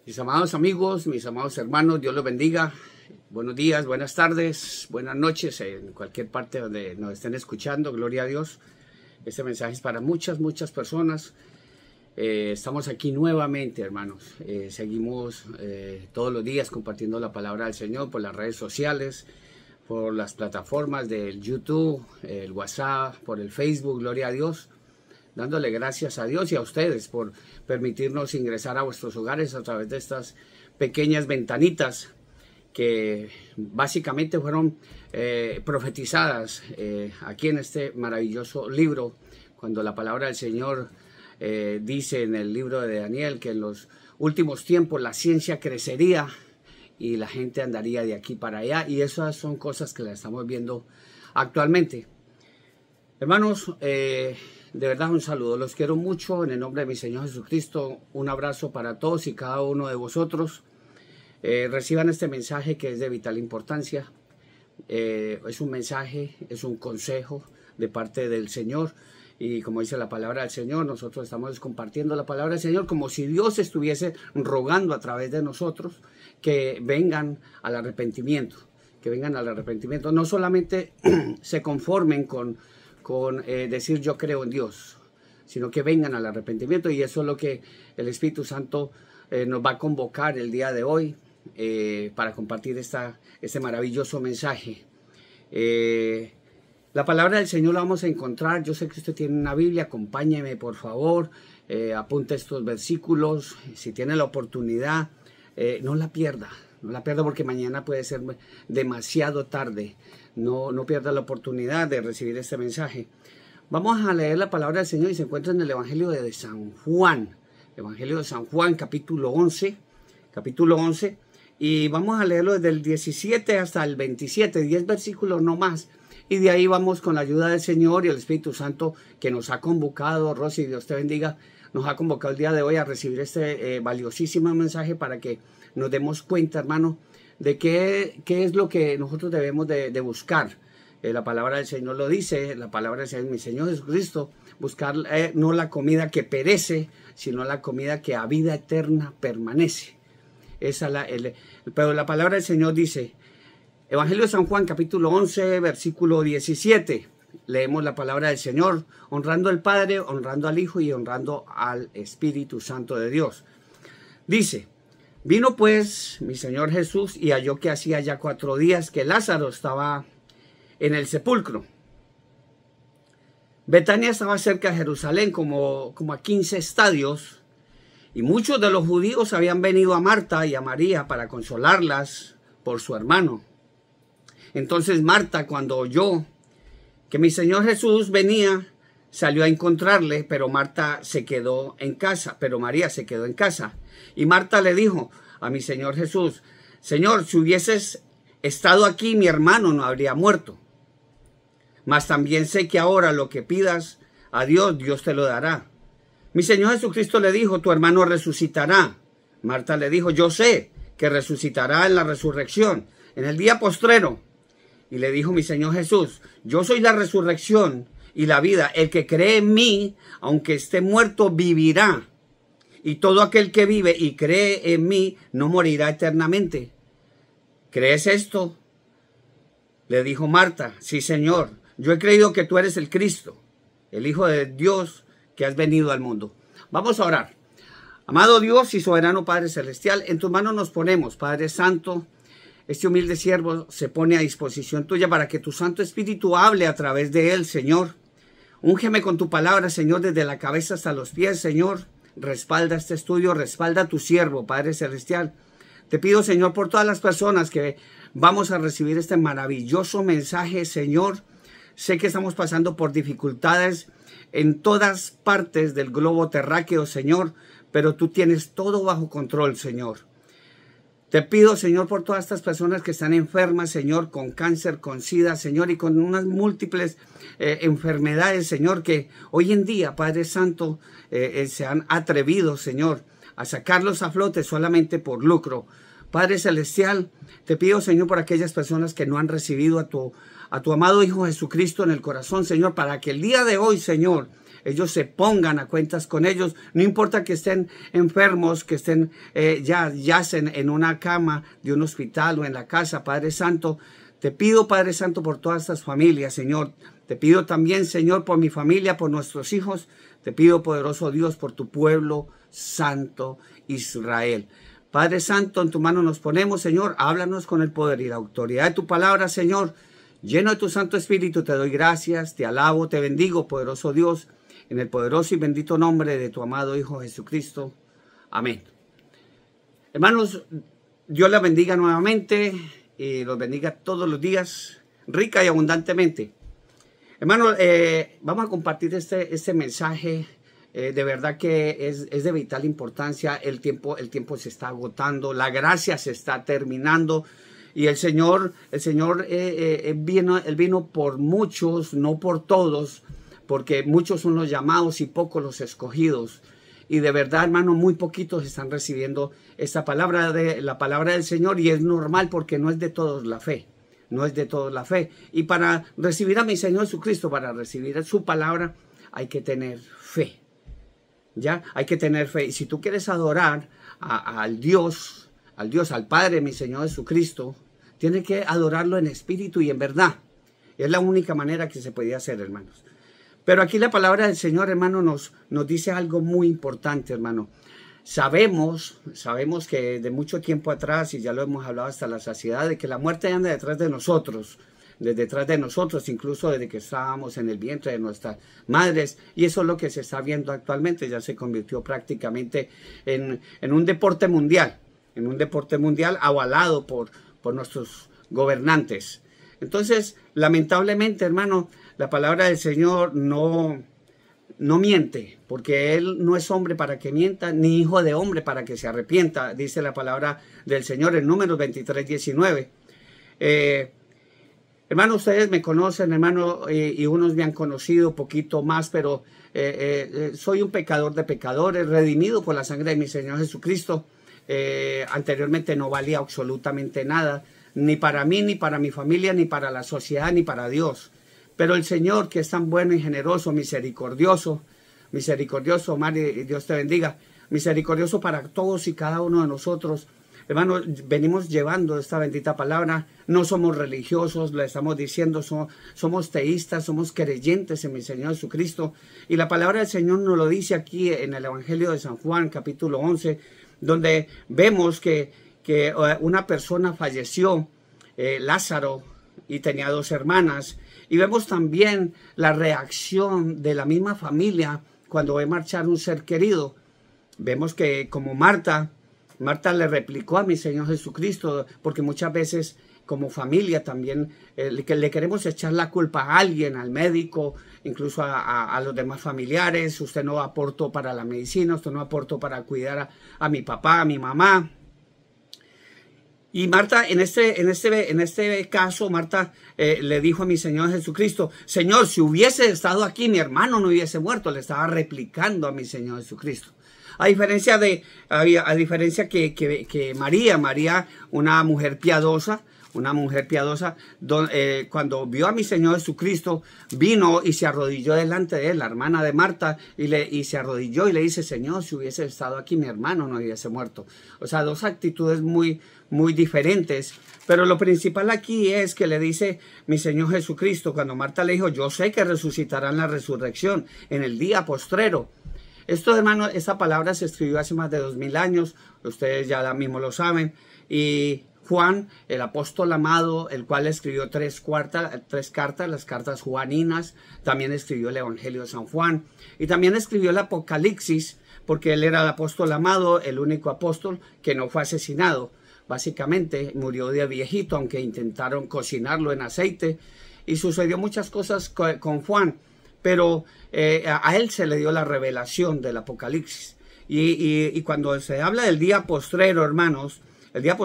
Mis amados amigos, mis amados hermanos, Dios los bendiga. Buenos días, buenas tardes, buenas noches, en cualquier parte donde nos estén escuchando, gloria a Dios. Este mensaje es para muchas personas. Estamos aquí nuevamente, hermanos. Seguimos todos los días compartiendo la palabra del Señor por las redes sociales, por las plataformas del YouTube, el WhatsApp, por el Facebook, gloria a Dios. Dándole gracias a Dios y a ustedes por permitirnos ingresar a vuestros hogares a través de estas pequeñas ventanitas que básicamente fueron profetizadas aquí en este maravilloso libro, cuando la palabra del Señor dice en el libro de Daniel que en los últimos tiempos la ciencia crecería y la gente andaría de aquí para allá, y esas son cosas que las estamos viendo actualmente. Hermanos, de verdad un saludo, los quiero mucho en el nombre de mi Señor Jesucristo. Un abrazo para todos y cada uno de vosotros. Reciban este mensaje que es de vital importancia. Es un mensaje, es un consejo de parte del Señor, y como dice la palabra del Señor, nosotros estamos compartiendo la palabra del Señor como si Dios estuviese rogando a través de nosotros que vengan al arrepentimiento, no solamente se conformen con decir yo creo en Dios, sino que vengan al arrepentimiento, y eso es lo que el Espíritu Santo nos va a convocar el día de hoy para compartir este maravilloso mensaje. La palabra del Señor la vamos a encontrar. Yo sé que usted tiene una Biblia, acompáñeme por favor, apunte estos versículos, si tiene la oportunidad, no la pierda porque mañana puede ser demasiado tarde. No pierda la oportunidad de recibir este mensaje. Vamos a leer la palabra del Señor y se encuentra en el Evangelio de San Juan. Evangelio de San Juan, capítulo 11, y vamos a leerlo desde el 17 hasta el 27, 10 versículos no más. Y de ahí vamos con la ayuda del Señor y el Espíritu Santo que nos ha convocado. Rosy, Dios te bendiga, nos ha convocado el día de hoy a recibir este valiosísimo mensaje para que nos demos cuenta, hermano, de qué es lo que nosotros debemos de buscar. La palabra del Señor lo dice, la palabra del Señor, mi Señor Jesucristo, buscar no la comida que perece, sino la comida que a vida eterna permanece. Pero la palabra del Señor dice, Evangelio de San Juan, capítulo 11, versículo 17. Leemos la palabra del Señor, honrando al Padre, honrando al Hijo y honrando al Espíritu Santo de Dios. Dice, vino pues mi Señor Jesús y halló que hacía ya 4 días que Lázaro estaba en el sepulcro. Betania estaba cerca de Jerusalén, como a 15 estadios, y muchos de los judíos habían venido a Marta y a María para consolarlas por su hermano. Entonces Marta, cuando oyó que mi Señor Jesús venía, salió a encontrarle, pero María se quedó en casa. Y Marta le dijo a mi Señor Jesús, Señor, si hubieses estado aquí, mi hermano no habría muerto. Mas también sé que ahora lo que pidas a Dios, Dios te lo dará. Mi Señor Jesucristo le dijo, tu hermano resucitará. Marta le dijo, yo sé que resucitará en la resurrección, en el día postrero. Y le dijo mi Señor Jesús, yo soy la resurrección y la vida. El que cree en mí, aunque esté muerto, vivirá. Y todo aquel que vive y cree en mí no morirá eternamente. ¿Crees esto? Le dijo Marta, sí, Señor, yo he creído que tú eres el Cristo, el Hijo de Dios que has venido al mundo. Vamos a orar. Amado Dios y soberano Padre Celestial, en tus manos nos ponemos, Padre Santo. Este humilde siervo se pone a disposición tuya para que tu Santo Espíritu hable a través de él, Señor. Úngeme con tu palabra, Señor, desde la cabeza hasta los pies, Señor. Respalda este estudio, respalda a tu siervo, Padre Celestial. Te pido, Señor, por todas las personas que vamos a recibir este maravilloso mensaje, Señor. Sé que estamos pasando por dificultades en todas partes del globo terráqueo, Señor, pero tú tienes todo bajo control, Señor. Te pido, Señor, por todas estas personas que están enfermas, Señor, con cáncer, con SIDA, Señor, y con unas múltiples enfermedades, Señor, que hoy en día, Padre Santo, se han atrevido, Señor, a sacarlos a flote solamente por lucro. Padre Celestial, te pido, Señor, por aquellas personas que no han recibido a tu amado Hijo Jesucristo en el corazón, Señor, para que el día de hoy, Señor, ellos se pongan a cuentas con ellos. No importa que estén enfermos, que estén yacen en una cama de un hospital o en la casa. Padre Santo, te pido, Padre Santo, por todas estas familias, Señor. Te pido también, Señor, por mi familia, por nuestros hijos. Te pido, poderoso Dios, por tu pueblo santo Israel. Padre Santo, en tu mano nos ponemos, Señor. Háblanos con el poder y la autoridad de tu palabra, Señor. Lleno de tu Santo Espíritu, te doy gracias, te alabo, te bendigo, poderoso Dios, en el poderoso y bendito nombre de tu amado Hijo Jesucristo. Amén. Hermanos, Dios les bendiga nuevamente y los bendiga todos los días, rica y abundantemente. Hermanos, vamos a compartir este mensaje. De verdad que es de vital importancia. El tiempo se está agotando, la gracia se está terminando. Y el Señor vino por muchos, no por todos, porque muchos son los llamados y pocos los escogidos. Y de verdad, hermano, muy poquitos están recibiendo esta palabra, la palabra del Señor, y es normal porque no es de todos la fe. No es de todos la fe. Y para recibir a mi Señor Jesucristo, para recibir su palabra, hay que tener fe. ¿Ya? Hay que tener fe. Y si tú quieres adorar al Dios, al Padre, mi Señor Jesucristo, tienes que adorarlo en espíritu y en verdad. Es la única manera que se podía hacer, hermanos. Pero aquí la palabra del Señor, hermano, nos dice algo muy importante, hermano. Sabemos que de mucho tiempo atrás, y ya lo hemos hablado hasta la saciedad, de que la muerte anda detrás de nosotros, incluso desde que estábamos en el vientre de nuestras madres, y eso es lo que se está viendo actualmente. Ya se convirtió prácticamente en un deporte mundial, avalado por nuestros gobernantes. Entonces, lamentablemente, hermano, la palabra del Señor no miente, porque Él no es hombre para que mienta, ni hijo de hombre para que se arrepienta, dice la palabra del Señor en Números 23:19. Hermano, ustedes me conocen, hermano, y unos me han conocido poquito más, pero soy un pecador de pecadores, redimido por la sangre de mi Señor Jesucristo. Anteriormente no valía absolutamente nada, ni para mí, ni para mi familia, ni para la sociedad, ni para Dios. Pero el Señor, que es tan bueno y generoso, misericordioso, Mari, Dios te bendiga, misericordioso para todos y cada uno de nosotros. Hermanos, venimos llevando esta bendita palabra. No somos religiosos, le estamos diciendo, somos teístas, somos creyentes en mi Señor Jesucristo. Y la palabra del Señor nos lo dice aquí en el Evangelio de San Juan, capítulo 11, donde vemos que una persona falleció, Lázaro, y tenía 2 hermanas. Y vemos también la reacción de la misma familia cuando ve marchar un ser querido. Vemos que como Marta le replicó a mi Señor Jesucristo, porque muchas veces como familia también le queremos echar la culpa a alguien, al médico, incluso a los demás familiares. Usted no aportó para la medicina, usted no aportó para cuidar a mi papá, a mi mamá. Y Marta, en este caso, Marta le dijo a mi Señor Jesucristo: Señor, si hubiese estado aquí, mi hermano no hubiese muerto. Le estaba replicando a mi Señor Jesucristo. A diferencia que María, una mujer piadosa, cuando vio a mi Señor Jesucristo, vino y se arrodilló delante de él, la hermana de Marta, y se arrodilló y le dice: Señor, si hubiese estado aquí, mi hermano no hubiese muerto. O sea, 2 actitudes muy diferentes. Pero lo principal aquí es que le dice mi Señor Jesucristo, cuando Marta le dijo: yo sé que resucitarán la resurrección en el día postrero. Esto, hermano, esta palabra se escribió hace más de 2000 años, ustedes ya mismo lo saben, y Juan, el apóstol amado, el cual escribió 3 cartas, las cartas juaninas, también escribió el Evangelio de San Juan, y también escribió el Apocalipsis, porque él era el apóstol amado, el único apóstol que no fue asesinado. Básicamente murió de viejito, aunque intentaron cocinarlo en aceite, y sucedió muchas cosas con Juan. Pero a él se le dio la revelación del Apocalipsis. Y cuando se habla del día postrero, hermanos, el día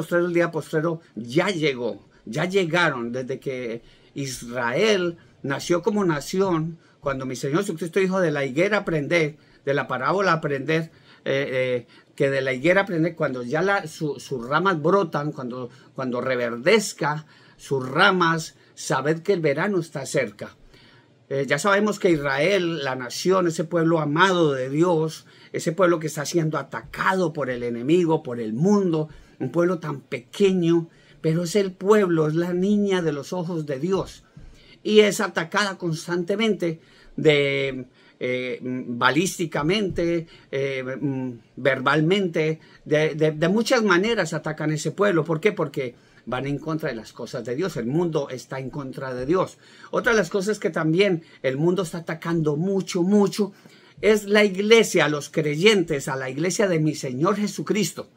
postrero ya llegó. Ya llegaron desde que Israel nació como nación. Cuando mi Señor Jesucristo dijo: de la higuera aprender, de la parábola aprender, que de la higuera aprender, cuando ya sus ramas brotan, cuando reverdezca sus ramas, sabed que el verano está cerca. Ya sabemos que Israel, la nación, ese pueblo amado de Dios, ese pueblo que está siendo atacado por el enemigo, por el mundo, un pueblo tan pequeño, pero es el pueblo, es la niña de los ojos de Dios. Y es atacada constantemente balísticamente, verbalmente, de muchas maneras atacan ese pueblo. ¿Por qué? Porque van en contra de las cosas de Dios. El mundo está en contra de Dios. Otra de las cosas que también el mundo está atacando mucho es la iglesia, a los creyentes, a la iglesia de mi Señor Jesucristo.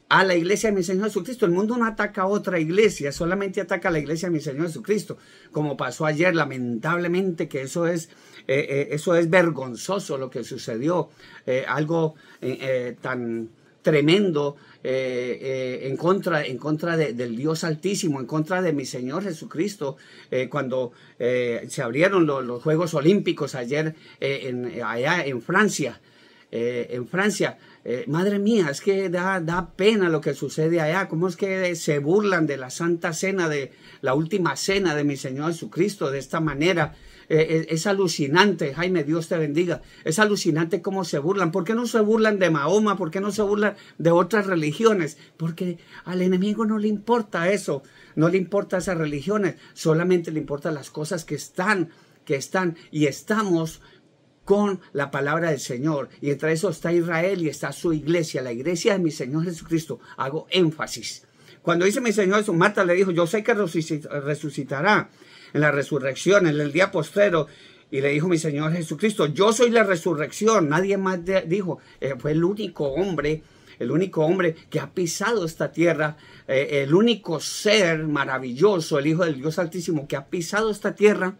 A la iglesia de mi Señor Jesucristo. El mundo no ataca a otra iglesia, solamente ataca a la iglesia de mi Señor Jesucristo. Como pasó ayer, lamentablemente, que eso es vergonzoso lo que sucedió. Algo tan tremendo en contra del Dios Altísimo, en contra de mi Señor Jesucristo, cuando se abrieron los Juegos Olímpicos ayer allá en Francia. Madre mía, es que da pena lo que sucede allá. ¿Cómo es que se burlan de la Santa Cena, de la última cena de mi Señor Jesucristo de esta manera? Es alucinante, Jaime, Dios te bendiga. Es alucinante cómo se burlan. ¿Por qué no se burlan de Mahoma? ¿Por qué no se burlan de otras religiones? Porque al enemigo no le importa eso, no le importa esas religiones, solamente le importan las cosas que están y estamos con la palabra del Señor. Y entre eso está Israel y está su iglesia, la iglesia de mi Señor Jesucristo. Hago énfasis. Cuando dice mi Señor, Marta le dijo, yo sé que resucitará en la resurrección, en el día postrero. Y le dijo mi Señor Jesucristo, yo soy la resurrección. Nadie más dijo. Fue el único hombre que ha pisado esta tierra, el único ser maravilloso, el Hijo del Dios Altísimo, que ha pisado esta tierra,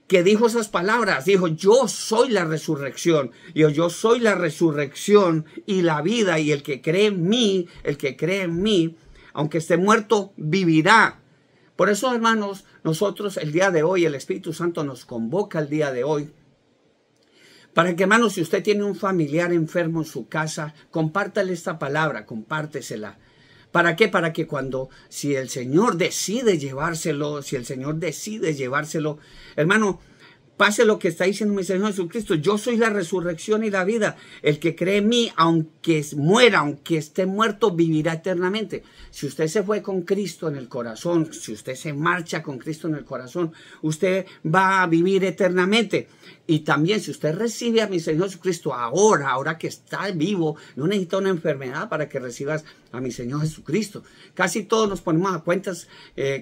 que dijo esas palabras. Dijo, yo soy la resurrección. Yo soy la resurrección y la vida, y el que cree en mí, aunque esté muerto, vivirá. Por eso, hermanos, nosotros el día de hoy, el Espíritu Santo nos convoca el día de hoy, para que, hermanos, si usted tiene un familiar enfermo en su casa, compártale esta palabra, compártesela. ¿Para qué? Para que si el Señor decide llevárselo, hermano, pase lo que está diciendo mi Señor Jesucristo. Yo soy la resurrección y la vida. El que cree en mí, aunque muera, aunque esté muerto, vivirá eternamente. Si usted se fue con Cristo en el corazón, si usted se marcha con Cristo en el corazón, usted va a vivir eternamente. Y también si usted recibe a mi Señor Jesucristo ahora que está vivo, no necesita una enfermedad para que recibas a mi Señor Jesucristo. Casi todos nos ponemos a cuentas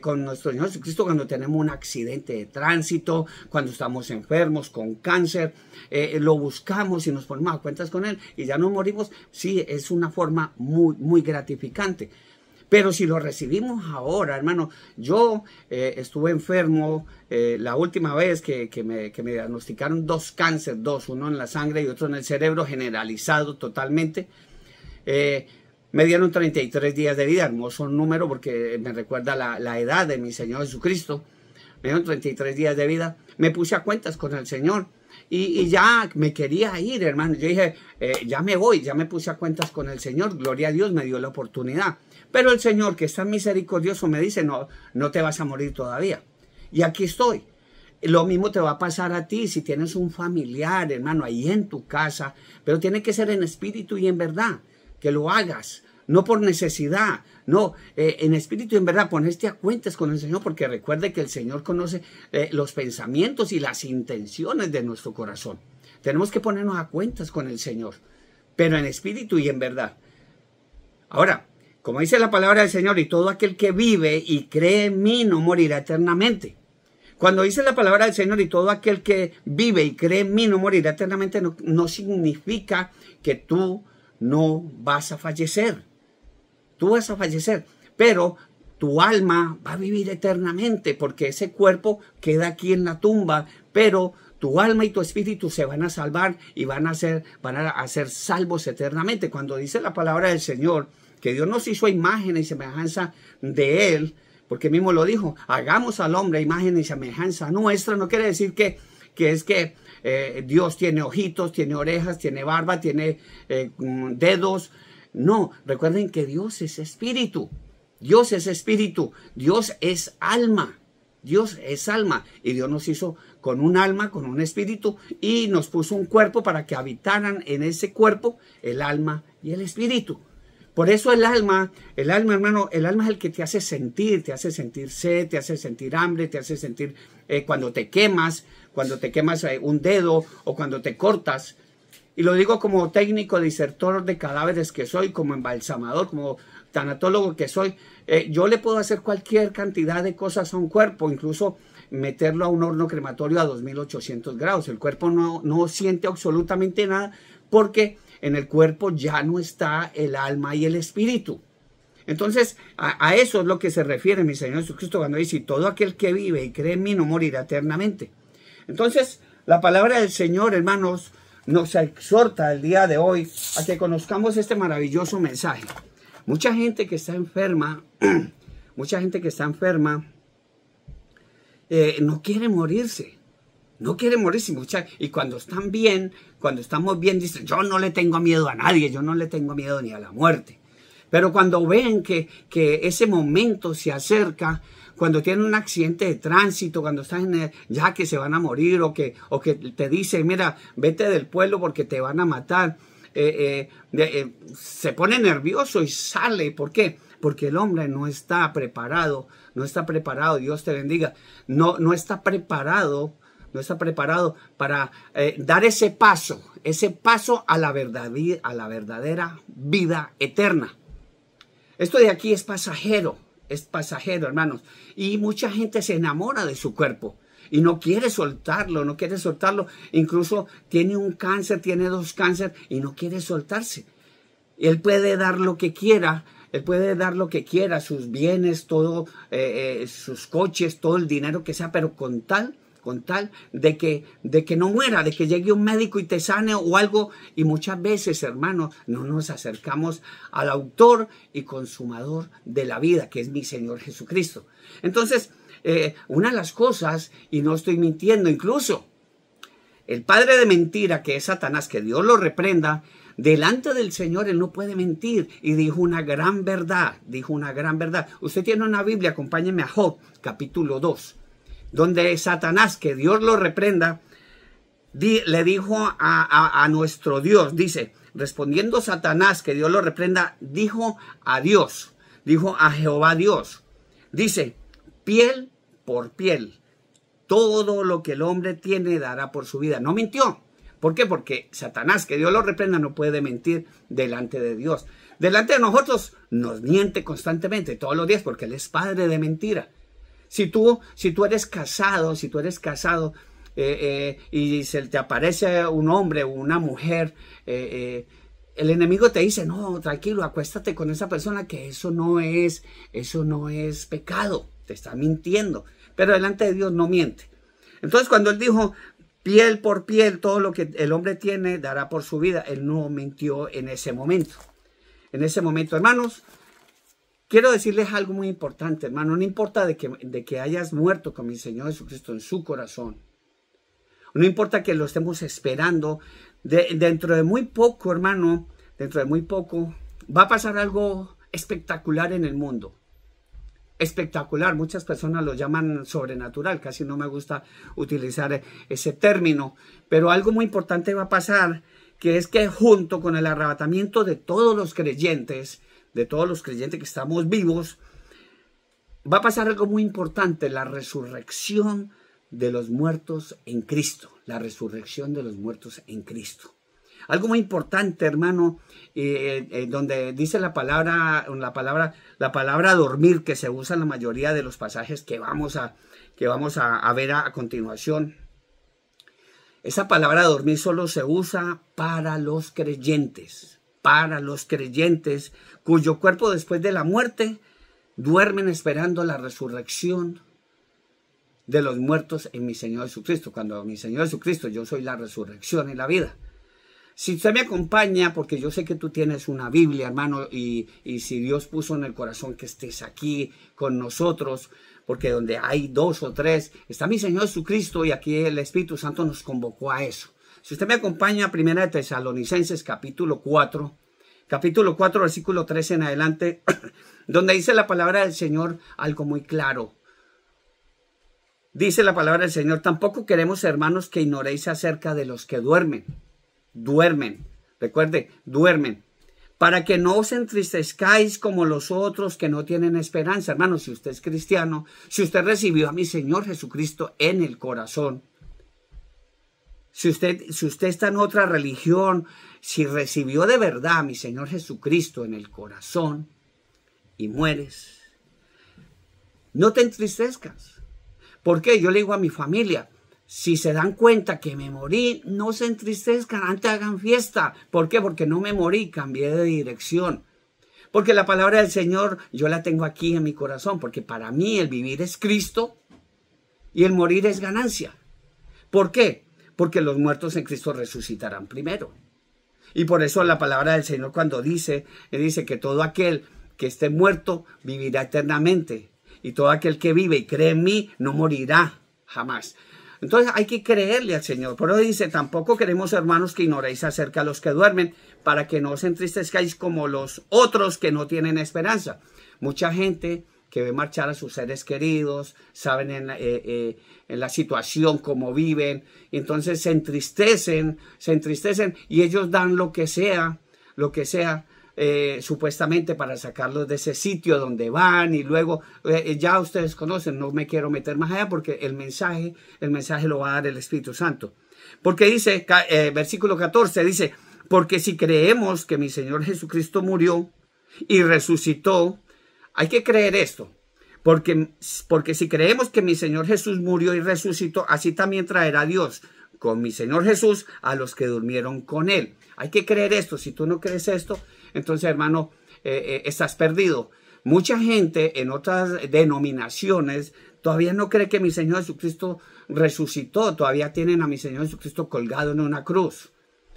con nuestro Señor Jesucristo cuando tenemos un accidente de tránsito, cuando estamos enfermos con cáncer, lo buscamos y nos ponemos a cuentas con Él y ya no morimos. Sí, es una forma muy gratificante. Pero si lo recibimos ahora, hermano, yo estuve enfermo la última vez que me diagnosticaron 2 cánceres, uno en la sangre y otro en el cerebro, generalizado totalmente. Me dieron 33 días de vida, hermoso número porque me recuerda la edad de mi Señor Jesucristo. Me dieron 33 días de vida, me puse a cuentas con el Señor. Y ya me quería ir, hermano. Yo dije, ya me voy, ya me puse a cuentas con el Señor. Gloria a Dios, me dio la oportunidad. Pero el Señor, que es tan misericordioso, me dice, no te vas a morir todavía. Y aquí estoy. Lo mismo te va a pasar a ti si tienes un familiar, hermano, ahí en tu casa. Pero tiene que ser en espíritu y en verdad, que lo hagas. No por necesidad, no, en espíritu y en verdad, ponerte a cuentas con el Señor, porque recuerde que el Señor conoce los pensamientos y las intenciones de nuestro corazón. Tenemos que ponernos a cuentas con el Señor, pero en espíritu y en verdad. Ahora, como dice la palabra del Señor, y todo aquel que vive y cree en mí no morirá eternamente. Cuando dice la palabra del Señor, y todo aquel que vive y cree en mí no morirá eternamente, no significa que tú no vas a fallecer. Tú vas a fallecer, pero tu alma va a vivir eternamente, porque ese cuerpo queda aquí en la tumba, pero tu alma y tu espíritu se van a salvar y van a ser salvos eternamente. Cuando dice la palabra del Señor, que Dios nos hizo imagen y semejanza de Él, porque mismo lo dijo, hagamos al hombre imagen y semejanza nuestra, no quiere decir que Dios tiene ojitos, tiene orejas, tiene barba, tiene dedos. No, recuerden que Dios es espíritu. Dios es espíritu. Dios es alma. Dios es alma y Dios nos hizo con un alma, con un espíritu y nos puso un cuerpo para que habitaran en ese cuerpo el alma y el espíritu. Por eso el alma, hermano, el alma es el que te hace sentir sed, te hace sentir hambre, te hace sentir cuando te quemas un dedo o cuando te cortas. Y lo digo como técnico disertor de cadáveres que soy, como embalsamador, como tanatólogo que soy. Yo le puedo hacer cualquier cantidad de cosas a un cuerpo, incluso meterlo a un horno crematorio a 2800 grados. El cuerpo no siente absolutamente nada porque en el cuerpo ya no está el alma y el espíritu. Entonces, a eso es lo que se refiere mi Señor Jesucristo cuando dice, todo aquel que vive y cree en mí no morirá eternamente. Entonces, la palabra del Señor, hermanos, nos exhorta el día de hoy a que conozcamos este maravilloso mensaje. Mucha gente que está enferma, no quiere morirse. No quiere morirse. Y cuando están bien, cuando estamos bien, dicen, yo no le tengo miedo a nadie, yo no le tengo miedo ni a la muerte. Pero cuando ven que ese momento se acerca, cuando tienen un accidente de tránsito, cuando están ya que se van a morir o que te dicen, mira, vete del pueblo porque te van a matar, se pone nervioso y sale. ¿Por qué? Porque el hombre no está preparado, Dios te bendiga, no está preparado para dar ese paso a la verdadera vida eterna. Esto de aquí es pasajero, hermanos. Y mucha gente se enamora de su cuerpo y no quiere soltarlo. Incluso tiene un cáncer, tiene 2 cánceres y no quiere soltarse. Él puede dar lo que quiera. Sus bienes, todo, sus coches, todo el dinero que sea, pero con tal de que no muera, de que llegue un médico y te sane o algo. Y muchas veces, hermanos, no nos acercamos al autor y consumador de la vida, que es mi Señor Jesucristo. Entonces, una de las cosas, y no estoy mintiendo, incluso el padre de mentira, que es Satanás, que Dios lo reprenda, delante del Señor él no puede mentir, y dijo una gran verdad. Usted tiene una Biblia, acompáñeme a Job, capítulo 2. Donde Satanás, que Dios lo reprenda, le dijo a nuestro Dios, dice, respondiendo Satanás, que Dios lo reprenda, dijo a Jehová Dios, dice, piel por piel, todo lo que el hombre tiene dará por su vida. No mintió. ¿Por qué? Porque Satanás, que Dios lo reprenda, no puede mentir delante de Dios. Delante de nosotros nos miente constantemente, todos los días, porque Él es padre de mentira. Si tú eres casado, y se te aparece un hombre o una mujer, el enemigo te dice, no, tranquilo, acuéstate con esa persona, que eso no es pecado, te está mintiendo. Pero delante de Dios no miente. Entonces cuando él dijo, piel por piel, todo lo que el hombre tiene dará por su vida, él no mintió en ese momento. Hermanos, quiero decirles algo muy importante, hermano. No importa de que hayas muerto con mi Señor Jesucristo en su corazón. No importa que lo estemos esperando. Dentro de muy poco, hermano, va a pasar algo espectacular en el mundo. Espectacular. Muchas personas lo llaman sobrenatural. Casi no me gusta utilizar ese término. Pero algo muy importante va a pasar, que es que junto con el arrebatamiento de todos los creyentes, que estamos vivos, va a pasar algo muy importante, la resurrección de los muertos en Cristo. Algo muy importante, hermano, donde dice la palabra dormir, que se usa en la mayoría de los pasajes que vamos a ver a continuación. Esa palabra dormir solo se usa para los creyentes, cuyo cuerpo después de la muerte duermen esperando la resurrección de los muertos en mi Señor Jesucristo. Cuando mi Señor Jesucristo, yo soy la resurrección y la vida. Si usted me acompaña, porque yo sé que tú tienes una Biblia, hermano, y si Dios puso en el corazón que estés aquí con nosotros, porque donde hay 2 o 3, está mi Señor Jesucristo, y aquí el Espíritu Santo nos convocó a eso. Si usted me acompaña a 1 Tesalonicenses, capítulo 4, versículo 13 en adelante, donde dice la palabra del Señor algo muy claro. Dice la palabra del Señor, tampoco queremos, hermanos, que ignoréis acerca de los que duermen. Duermen. Recuerde, duermen. Para que no os entristezcáis como los otros que no tienen esperanza. Hermanos, si usted es cristiano, si usted recibió a mi Señor Jesucristo en el corazón, si usted está en otra religión, si recibió de verdad a mi Señor Jesucristo en el corazón y mueres, no te entristezcas. ¿Por qué? Yo le digo a mi familia, si se dan cuenta que me morí, no se entristezcan, antes hagan fiesta. ¿Por qué? Porque no me morí, cambié de dirección. Porque la palabra del Señor yo la tengo aquí en mi corazón, porque para mí el vivir es Cristo y el morir es ganancia. ¿Por qué? Porque los muertos en Cristo resucitarán primero. Y por eso la palabra del Señor cuando dice que todo aquel que esté muerto vivirá eternamente. Y todo aquel que vive y cree en mí no morirá jamás. Entonces hay que creerle al Señor. Por eso dice, tampoco queremos, hermanos, que ignoréis acerca de los que duermen, para que no os entristezcáis como los otros que no tienen esperanza. Mucha gente que ve marchar a sus seres queridos, saben en la situación como viven, entonces se entristecen y ellos dan lo que sea, supuestamente para sacarlos de ese sitio donde van, y luego ya ustedes conocen, no me quiero meter más allá porque el mensaje lo va a dar el Espíritu Santo. Porque dice, versículo 14, dice, porque si creemos que mi Señor Jesucristo murió y resucitó, hay que creer esto, porque si creemos que mi Señor Jesús murió y resucitó, así también traerá Dios con mi Señor Jesús a los que durmieron con Él. Hay que creer esto. Si tú no crees esto, entonces, hermano, estás perdido. Mucha gente en otras denominaciones todavía no cree que mi Señor Jesucristo resucitó. Todavía tienen a mi Señor Jesucristo colgado en una cruz.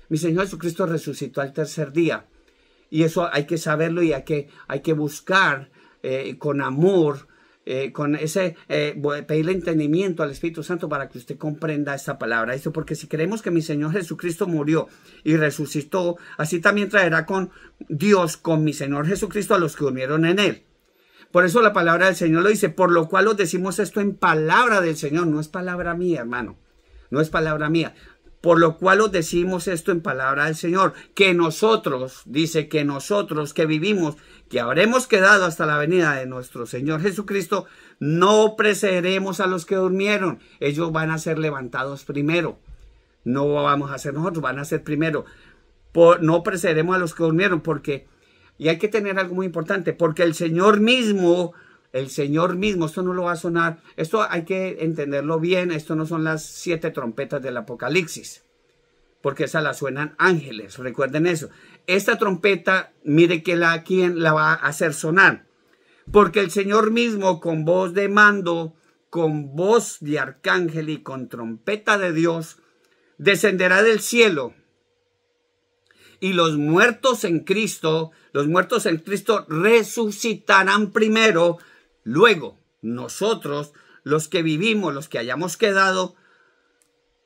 Mi Señor Jesucristo resucitó al tercer día. Y eso hay que saberlo y hay que buscar con amor, pedirle entendimiento al Espíritu Santo para que usted comprenda esta palabra. Esto porque si creemos que mi Señor Jesucristo murió y resucitó, así también traerá con Dios, con mi Señor Jesucristo, a los que durmieron en Él. Por eso la palabra del Señor lo dice, por lo cual os decimos esto en palabra del Señor. No es palabra mía, hermano, no es palabra mía. Por lo cual os decimos esto en palabra del Señor, que nosotros, dice que nosotros que vivimos, que habremos quedado hasta la venida de nuestro Señor Jesucristo, no precederemos a los que durmieron. Ellos van a ser levantados primero. No vamos a ser nosotros, van a ser primero. No precederemos a los que durmieron, porque, y hay que tener algo muy importante, porque el Señor mismo, esto no lo va a sonar, esto hay que entenderlo bien, esto no son las 7 trompetas del Apocalipsis, porque esas las suenan ángeles, recuerden eso. Esta trompeta, mire que quién la va a hacer sonar, porque el Señor mismo con voz de mando, con voz de arcángel y con trompeta de Dios, descenderá del cielo. Y los muertos en Cristo resucitarán primero. Luego, nosotros, los que vivimos, los que hayamos quedado,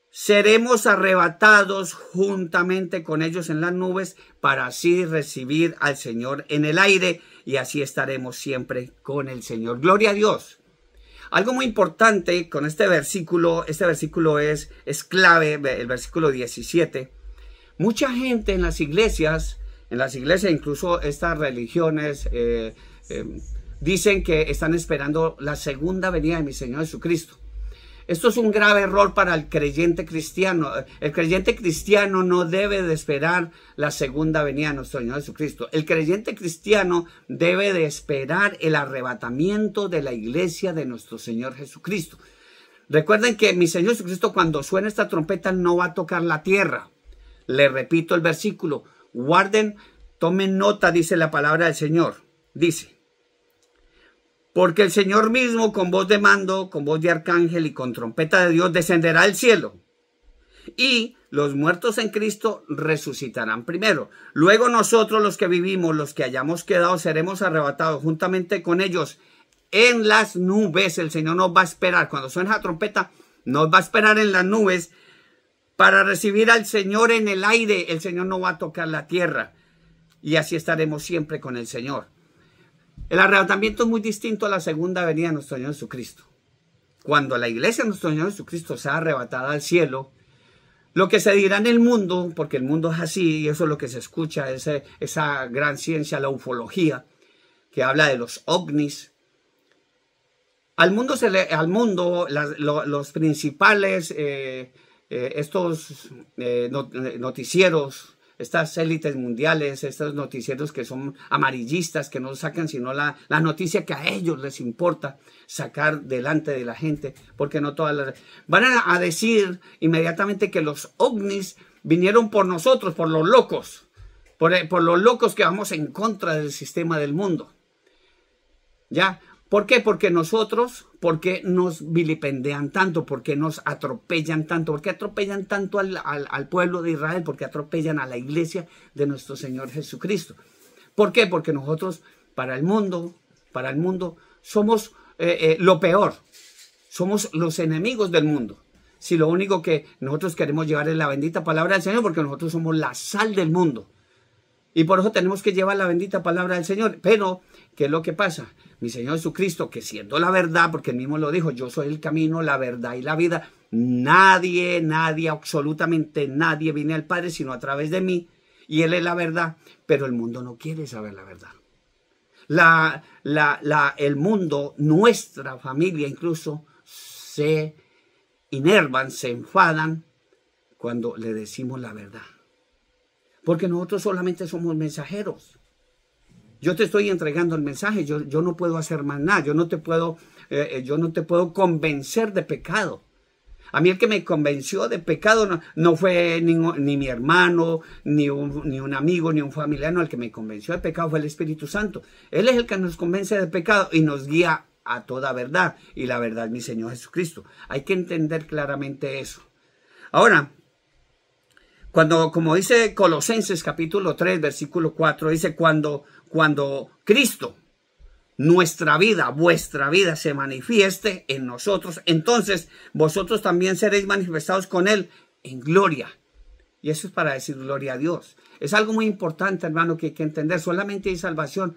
seremos arrebatados juntamente con ellos en las nubes para así recibir al Señor en el aire y así estaremos siempre con el Señor. Gloria a Dios. Algo muy importante con este versículo es clave, el versículo 17. Mucha gente en las iglesias, incluso estas religiones, dicen que están esperando la segunda venida de mi Señor Jesucristo. Esto es un grave error para el creyente cristiano. El creyente cristiano no debe de esperar la segunda venida de nuestro Señor Jesucristo. El creyente cristiano debe de esperar el arrebatamiento de la iglesia de nuestro Señor Jesucristo. Recuerden que mi Señor Jesucristo, cuando suene esta trompeta, no va a tocar la tierra. Le repito el versículo. Guarden, tomen nota, dice la palabra del Señor. Dice, porque el Señor mismo con voz de mando, con voz de arcángel y con trompeta de Dios descenderá al cielo. Y los muertos en Cristo resucitarán primero. Luego nosotros los que vivimos, los que hayamos quedado, seremos arrebatados juntamente con ellos en las nubes. El Señor nos va a esperar. Cuando suene la trompeta, nos va a esperar en las nubes para recibir al Señor en el aire. El Señor no va a tocar la tierra. Y así estaremos siempre con el Señor. El arrebatamiento es muy distinto a la segunda venida de nuestro Señor Jesucristo. cuando la iglesia de nuestro Señor Jesucristo sea arrebatada al cielo, lo que se dirá en el mundo, porque el mundo es así, y eso es lo que se escucha, esa gran ciencia, la ufología, que habla de los ovnis. Al mundo, los principales, noticieros, estas élites mundiales, estos noticieros que son amarillistas, que no sacan sino la noticia que a ellos les importa sacar delante de la gente, porque no todas las... Van a decir inmediatamente que los ovnis vinieron por nosotros, por los locos, por los locos que vamos en contra del sistema del mundo. ¿Ya? ¿Por qué? Porque nos vilipendean tanto, porque nos atropellan tanto, porque atropellan tanto al pueblo de Israel, porque atropellan a la iglesia de nuestro Señor Jesucristo. ¿Por qué? Porque nosotros, para el mundo, somos lo peor. Somos los enemigos del mundo. Si lo único que nosotros queremos llevar es la bendita palabra del Señor, porque nosotros somos la sal del mundo. Y por eso tenemos que llevar la bendita palabra del Señor. Pero, ¿qué es lo que pasa? Mi Señor Jesucristo, que siendo la verdad, porque él mismo lo dijo, yo soy el camino, la verdad y la vida. Nadie, absolutamente nadie viene al Padre sino a través de mí. Y él es la verdad. Pero el mundo no quiere saber la verdad. El mundo, nuestra familia incluso, se inervan, se enfadan cuando le decimos la verdad. Porque nosotros solamente somos mensajeros. Yo te estoy entregando el mensaje, yo no puedo hacer más nada, yo no te puedo convencer de pecado. A mí el que me convenció de pecado no fue ni mi hermano, ni un amigo, ni un familiar, no, el que me convenció de pecado fue el Espíritu Santo. Él es el que nos convence de pecado y nos guía a toda verdad, y la verdad es mi Señor Jesucristo. Hay que entender claramente eso. Ahora, como dice Colosenses capítulo 3, versículo 4, dice cuando Cristo, nuestra vida, vuestra vida se manifieste en nosotros, entonces vosotros también seréis manifestados con Él en gloria. Y eso es para decir gloria a Dios. Es algo muy importante, hermano, que hay que entender. Solamente hay salvación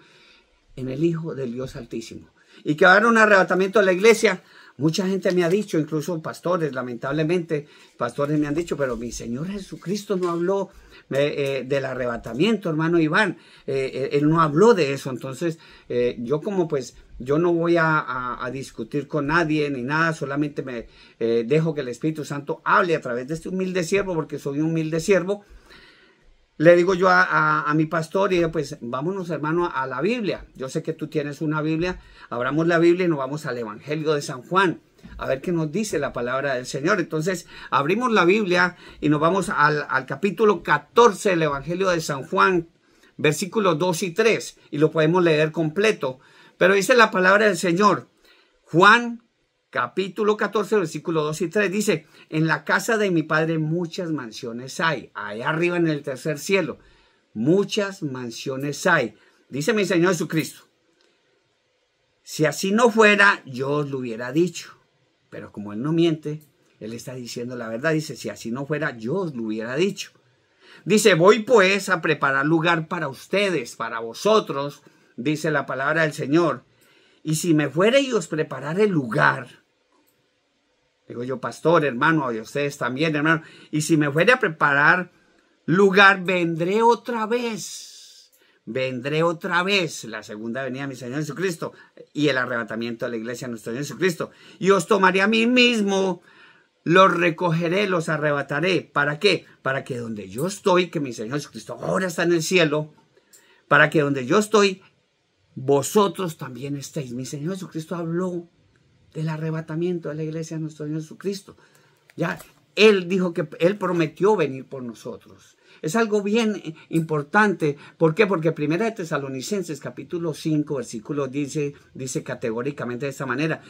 en el Hijo del Dios Altísimo. Y que va a haber un arrebatamiento de la iglesia. Mucha gente me ha dicho, incluso pastores, lamentablemente, pastores me han dicho, pero mi Señor Jesucristo no habló del arrebatamiento, hermano Iván. Él no habló de eso. Entonces, yo no voy a discutir con nadie ni nada, solamente me dejo que el Espíritu Santo hable a través de este humilde siervo, porque soy un humilde siervo. Le digo yo a mi pastor, y pues vámonos, hermano, a la Biblia. Yo sé que tú tienes una Biblia. Abramos la Biblia y nos vamos al Evangelio de San Juan, a ver qué nos dice la palabra del Señor. Entonces, abrimos la Biblia y nos vamos al capítulo 14 del Evangelio de San Juan, versículos 2 y 3, y lo podemos leer completo. Pero dice la palabra del Señor, Juan capítulo 14, versículos 2 y 3, dice, en la casa de mi Padre muchas mansiones hay, allá arriba en el tercer cielo, muchas mansiones hay. Dice mi Señor Jesucristo, si así no fuera, yo os lo hubiera dicho. Pero como Él no miente, Él está diciendo la verdad. Dice, si así no fuera, yo os lo hubiera dicho. Dice, voy pues a preparar lugar para ustedes, para vosotros, dice la palabra del Señor. Y si me fuere y os preparare el lugar, digo yo, pastor, hermano, y ustedes también, hermano, y si me fuere a preparar lugar, vendré otra vez, la segunda venida de mi Señor Jesucristo y el arrebatamiento de la iglesia de nuestro Señor Jesucristo, y os tomaré a mí mismo, los recogeré, los arrebataré. ¿Para qué? Para que donde yo estoy, que mi Señor Jesucristo ahora está en el cielo, para que donde yo estoy, vosotros también estéis. Mi Señor Jesucristo habló del arrebatamiento de la iglesia de nuestro Señor Jesucristo. Ya, Él dijo que Él prometió venir por nosotros. Es algo bien importante. ¿Por qué? Porque Primera de Tesalonicenses, capítulo 5, versículo dice categóricamente de esta manera,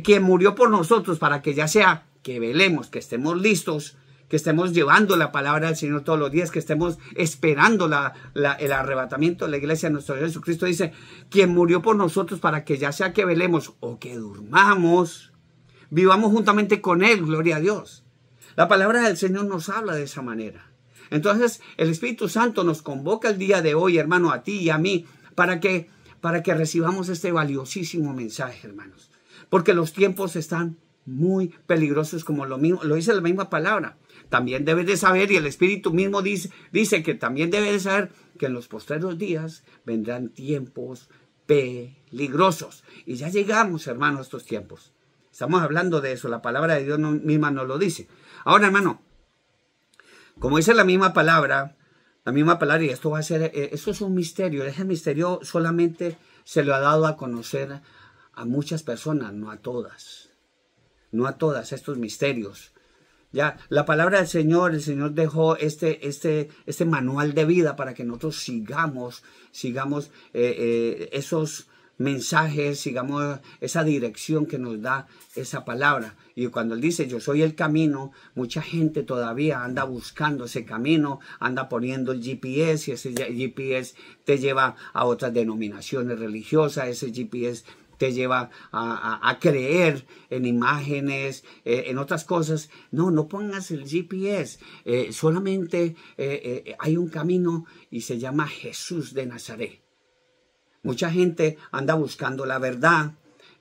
quien murió por nosotros para que ya sea que velemos, que estemos listos, que estemos llevando la palabra del Señor todos los días, que estemos esperando el arrebatamiento de la iglesia de nuestro Señor Jesucristo. Dice, quien murió por nosotros para que ya sea que velemos o que durmamos, vivamos juntamente con Él, gloria a Dios. La palabra del Señor nos habla de esa manera. Entonces, el Espíritu Santo nos convoca el día de hoy, hermano, a ti y a mí, para que recibamos este valiosísimo mensaje, hermanos. Porque los tiempos están muy peligrosos, como lo dice la misma palabra. También debes de saber, y el Espíritu mismo dice que también debes de saber que en los postreros días vendrán tiempos peligrosos. Y ya llegamos, hermano, a estos tiempos. Estamos hablando de eso, la palabra de Dios misma nos lo dice. Ahora, hermano, como dice la misma palabra, y esto va a ser, esto es un misterio. Ese misterio solamente se lo ha dado a conocer a muchas personas, no a todas. No a todas estos misterios. Ya, la palabra del Señor, el Señor dejó este manual de vida para que nosotros sigamos esos mensajes, sigamos esa dirección que nos da esa palabra. Y cuando Él dice, yo soy el camino, mucha gente todavía anda buscando ese camino, anda poniendo el GPS, y ese GPS te lleva a otras denominaciones religiosas, ese GPS te lleva a creer en imágenes, en otras cosas. No pongas el GPS. Solamente hay un camino y se llama Jesús de Nazaret. Mucha gente anda buscando la verdad.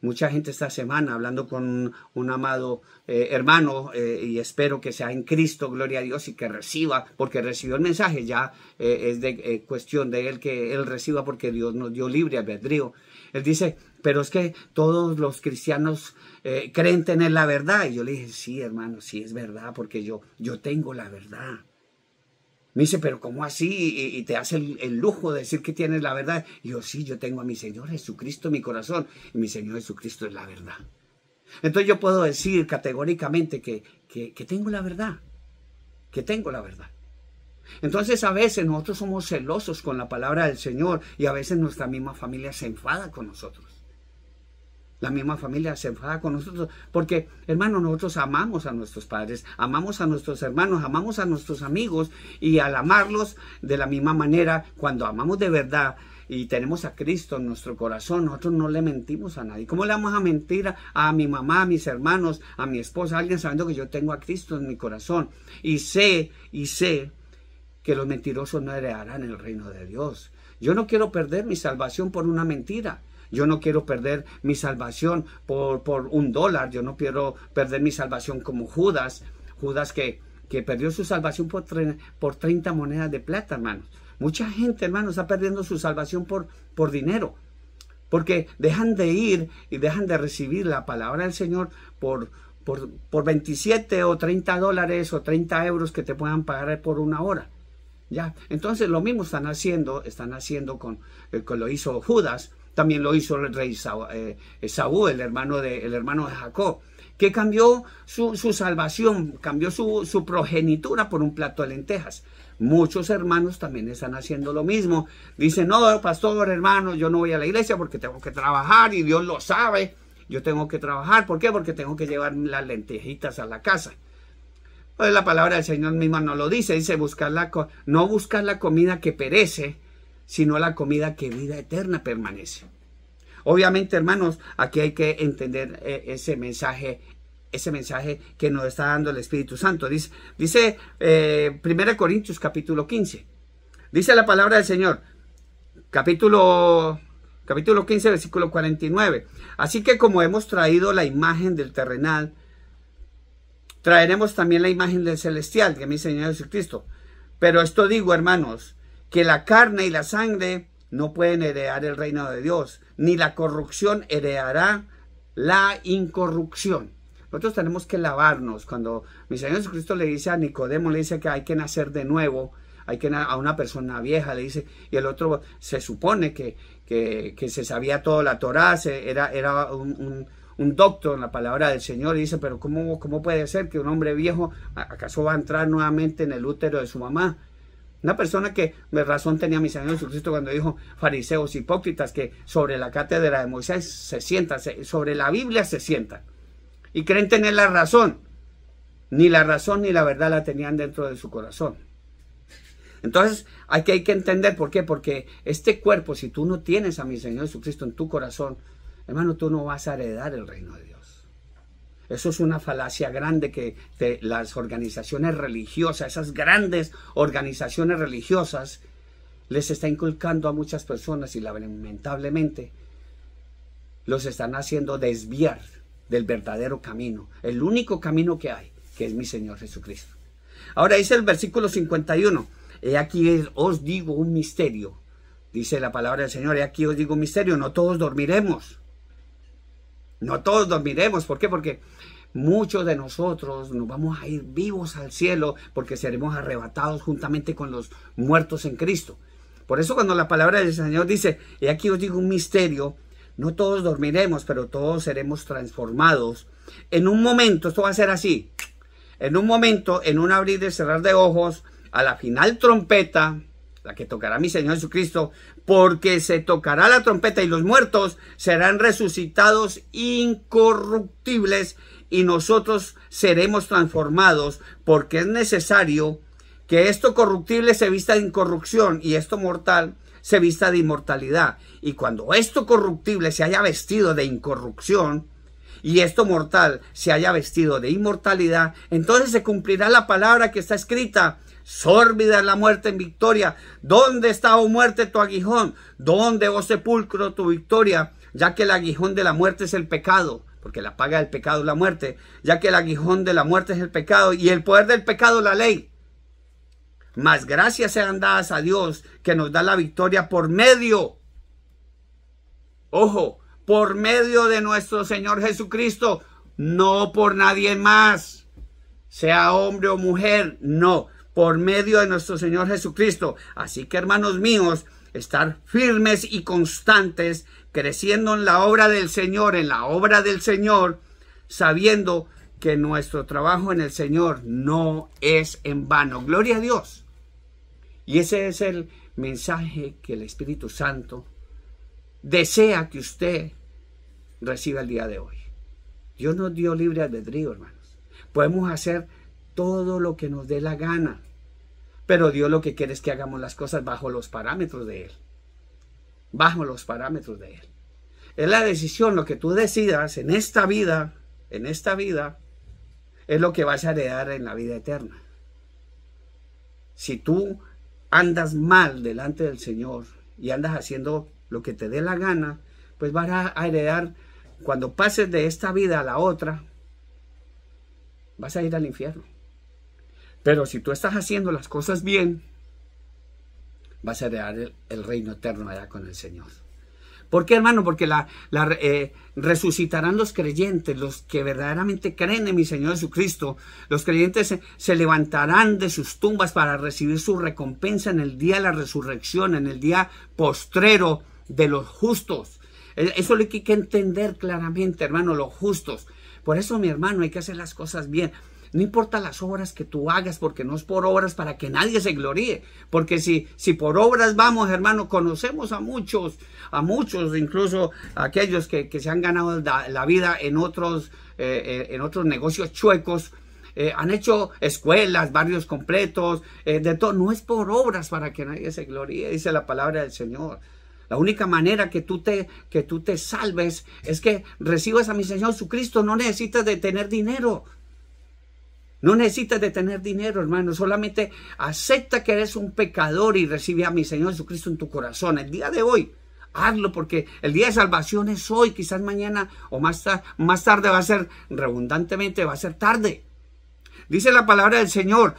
Mucha gente esta semana hablando con un amado hermano, y espero que sea en Cristo, gloria a Dios, y que reciba, porque recibió el mensaje. Ya es de cuestión de él que él reciba, porque Dios nos dio libre albedrío. Él dice, pero es que todos los cristianos creen tener la verdad. Y yo le dije, sí, hermano, sí es verdad, porque yo tengo la verdad. Me dice, pero ¿cómo así? Y te hace el lujo de decir que tienes la verdad. Y yo, sí, yo tengo a mi Señor Jesucristo en mi corazón. Y mi Señor Jesucristo es la verdad. Entonces yo puedo decir categóricamente que tengo la verdad. Que tengo la verdad. Entonces a veces nosotros somos celosos con la palabra del Señor. Y a veces nuestra misma familia se enfada con nosotros. La misma familia se enfada con nosotros porque, hermano, nosotros amamos a nuestros padres, amamos a nuestros hermanos, amamos a nuestros amigos, y al amarlos de la misma manera, cuando amamos de verdad y tenemos a Cristo en nuestro corazón, nosotros no le mentimos a nadie. ¿Cómo le vamos a mentir a mi mamá, a mis hermanos, a mi esposa, a alguien sabiendo que yo tengo a Cristo en mi corazón? Y sé que los mentirosos no heredarán el reino de Dios. Yo no quiero perder mi salvación por una mentira. Yo no quiero perder mi salvación por $1. Yo no quiero perder mi salvación como Judas. Judas que perdió su salvación por 30 monedas de plata, hermanos. Mucha gente, hermanos, está perdiendo su salvación por dinero. Porque dejan de ir y dejan de recibir la palabra del Señor por 27 o $30 o 30 euros que te puedan pagar por una hora. Ya, entonces lo mismo están haciendo con lo hizo Judas. También lo hizo el rey Saúl, el hermano de Jacob, que cambió su salvación, cambió su progenitura por un plato de lentejas. Muchos hermanos también están haciendo lo mismo. Dicen, no, pastor, hermano, yo no voy a la iglesia porque tengo que trabajar y Dios lo sabe. Yo tengo que trabajar. ¿Por qué? Porque tengo que llevar las lentejitas a la casa. Pues la palabra del Señor misma nos lo dice. Dice, no buscar la comida que perece, sino la comida que vida eterna permanece. Obviamente, hermanos, aquí hay que entender ese mensaje que nos está dando el Espíritu Santo. Dice 1 Corintios capítulo 15. Dice la palabra del Señor, capítulo 15, versículo 49. Así que como hemos traído la imagen del terrenal, traeremos también la imagen del celestial, que es mi Señor Jesucristo. Pero esto digo, hermanos, que la carne y la sangre no pueden heredar el reino de Dios, ni la corrupción heredará la incorrupción. Nosotros tenemos que lavarnos. Cuando mi Señor Jesucristo le dice a Nicodemo, le dice que hay que nacer de nuevo, a una persona vieja, le dice, y el otro se supone que se sabía toda la Torá, era un doctor en la palabra del Señor, y dice, pero ¿cómo puede ser que un hombre viejo, acaso va a entrar nuevamente en el útero de su mamá? Una persona que de razón tenía mi Señor Jesucristo cuando dijo, fariseos hipócritas, que sobre la cátedra de Moisés se sientan, sobre la Biblia se sientan, y creen tener la razón. Ni la razón ni la verdad la tenían dentro de su corazón. Entonces hay que entender por qué. Porque este cuerpo, si tú no tienes a mi Señor Jesucristo en tu corazón, hermano, tú no vas a heredar el reino de Dios. Eso es una falacia grande que las organizaciones religiosas, esas grandes organizaciones religiosas, les está inculcando a muchas personas, y lamentablemente los están haciendo desviar del verdadero camino, el único camino que hay, que es mi Señor Jesucristo. Ahora dice el versículo 51, he aquí os digo un misterio, dice la palabra del Señor, he aquí os digo un misterio, no todos dormiremos. No todos dormiremos, ¿por qué? Porque muchos de nosotros nos vamos a ir vivos al cielo porque seremos arrebatados juntamente con los muertos en Cristo. Por eso cuando la palabra del Señor dice, he aquí os digo un misterio, no todos dormiremos, pero todos seremos transformados. En un momento, esto va a ser así, en un momento, en un abrir y cerrar de ojos, a la final trompeta, la que tocará mi Señor Jesucristo, porque se tocará la trompeta y los muertos serán resucitados incorruptibles y nosotros seremos transformados, porque es necesario que esto corruptible se vista de incorrupción y esto mortal se vista de inmortalidad. Y cuando esto corruptible se haya vestido de incorrupción y esto mortal se haya vestido de inmortalidad, entonces se cumplirá la palabra que está escrita: sórbida es la muerte en victoria. ¿Dónde está, oh muerte, tu aguijón? ¿Dónde, oh sepulcro, tu victoria? Ya que el aguijón de la muerte es el pecado, porque la paga del pecado es la muerte, ya que el aguijón de la muerte es el pecado y el poder del pecado la ley. Mas gracias sean dadas a Dios que nos da la victoria por medio, ojo, por medio de nuestro Señor Jesucristo, no por nadie más, sea hombre o mujer, no, por medio de nuestro Señor Jesucristo. Así que, hermanos míos, estar firmes y constantes, creciendo en la obra del Señor, sabiendo que nuestro trabajo en el Señor no es en vano. Gloria a Dios. Y ese es el mensaje que el Espíritu Santo desea que usted reciba el día de hoy. Dios nos dio libre albedrío, hermanos. Podemos hacer todo lo que nos dé la gana, pero Dios lo que quiere es que hagamos las cosas bajo los parámetros de Él. Bajo los parámetros de Él. Es la decisión, lo que tú decidas en esta vida, es lo que vas a heredar en la vida eterna. Si tú andas mal delante del Señor y andas haciendo lo que te dé la gana, pues vas a heredar, cuando pases de esta vida a la otra, vas a ir al infierno. Pero si tú estás haciendo las cosas bien, vas a heredar el reino eterno allá con el Señor. ¿Por qué, hermano? Porque resucitarán los creyentes, los que verdaderamente creen en mi Señor Jesucristo. Los creyentes se levantarán de sus tumbas para recibir su recompensa en el día de la resurrección, en el día postrero de los justos. Eso lo hay que entender claramente, hermano, los justos. Por eso, mi hermano, hay que hacer las cosas bien. No importa las obras que tú hagas, porque no es por obras para que nadie se gloríe. Porque si por obras vamos, hermano, conocemos a muchos, incluso aquellos que se han ganado la vida en otros negocios chuecos. Han hecho escuelas, barrios completos, de todo. No es por obras para que nadie se gloríe, dice la palabra del Señor. La única manera que tú te salves es que recibas a mi Señor Jesucristo. No necesitas de tener dinero. No necesitas de tener dinero, hermano. Solamente acepta que eres un pecador y recibe a mi Señor Jesucristo en tu corazón. El día de hoy, hazlo, porque el día de salvación es hoy. Quizás mañana o más tarde va a ser, redundantemente, va a ser tarde. Dice la palabra del Señor,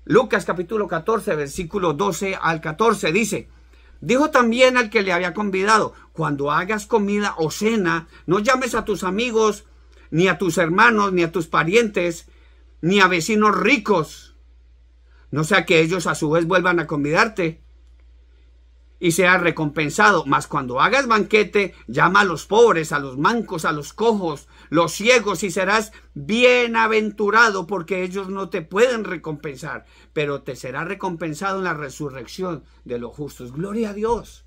Lucas capítulo 14, versículo 12 al 14, dice: dijo también al que le había convidado: cuando hagas comida o cena, no llames a tus amigos, ni a tus hermanos, ni a tus parientes, ni a vecinos ricos, no sea que ellos a su vez vuelvan a convidarte y sea recompensado. Mas cuando hagas banquete, llama a los pobres, a los mancos, a los cojos, los ciegos, y serás bienaventurado, porque ellos no te pueden recompensar, pero te será recompensado en la resurrección de los justos. Gloria a Dios.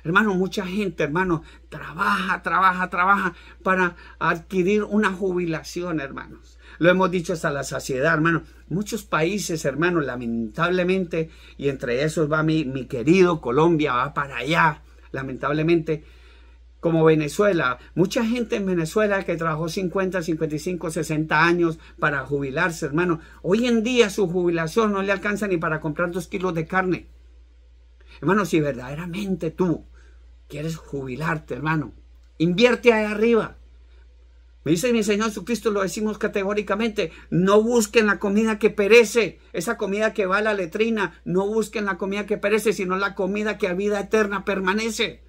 Hermano, mucha gente, hermano, trabaja para adquirir una jubilación, hermanos. Lo hemos dicho hasta la saciedad, hermano. Muchos países, hermano, lamentablemente, y entre esos va mi querido Colombia, va para allá, lamentablemente, como Venezuela. Mucha gente en Venezuela que trabajó 50, 55, 60 años para jubilarse, hermano. Hoy en día su jubilación no le alcanza ni para comprar 2 kilos de carne. Hermano, si verdaderamente tú quieres jubilarte, hermano, invierte ahí arriba. Me dice mi Señor Jesucristo, lo decimos categóricamente, no busquen la comida que perece, esa comida que va a la letrina, no busquen la comida que perece, sino la comida que a vida eterna permanece.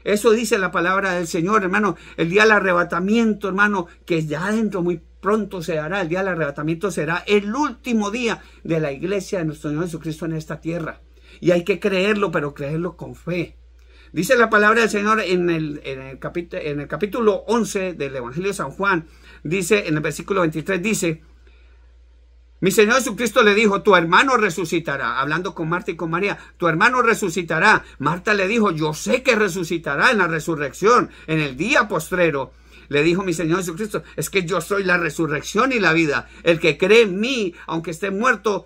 Eso dice la palabra del Señor, hermano. El día del arrebatamiento, hermano, que ya dentro muy pronto se dará, el día del arrebatamiento será el último día de la iglesia de nuestro Señor Jesucristo en esta tierra. Y hay que creerlo, pero creerlo con fe. Dice la palabra del Señor en el capítulo 11 del Evangelio de San Juan, dice en el versículo 23, dice, mi Señor Jesucristo le dijo, tu hermano resucitará, hablando con Marta y con María, tu hermano resucitará. Marta le dijo, yo sé que resucitará en la resurrección, en el día postrero. Le dijo mi Señor Jesucristo, es que yo soy la resurrección y la vida. El que cree en mí, aunque esté muerto,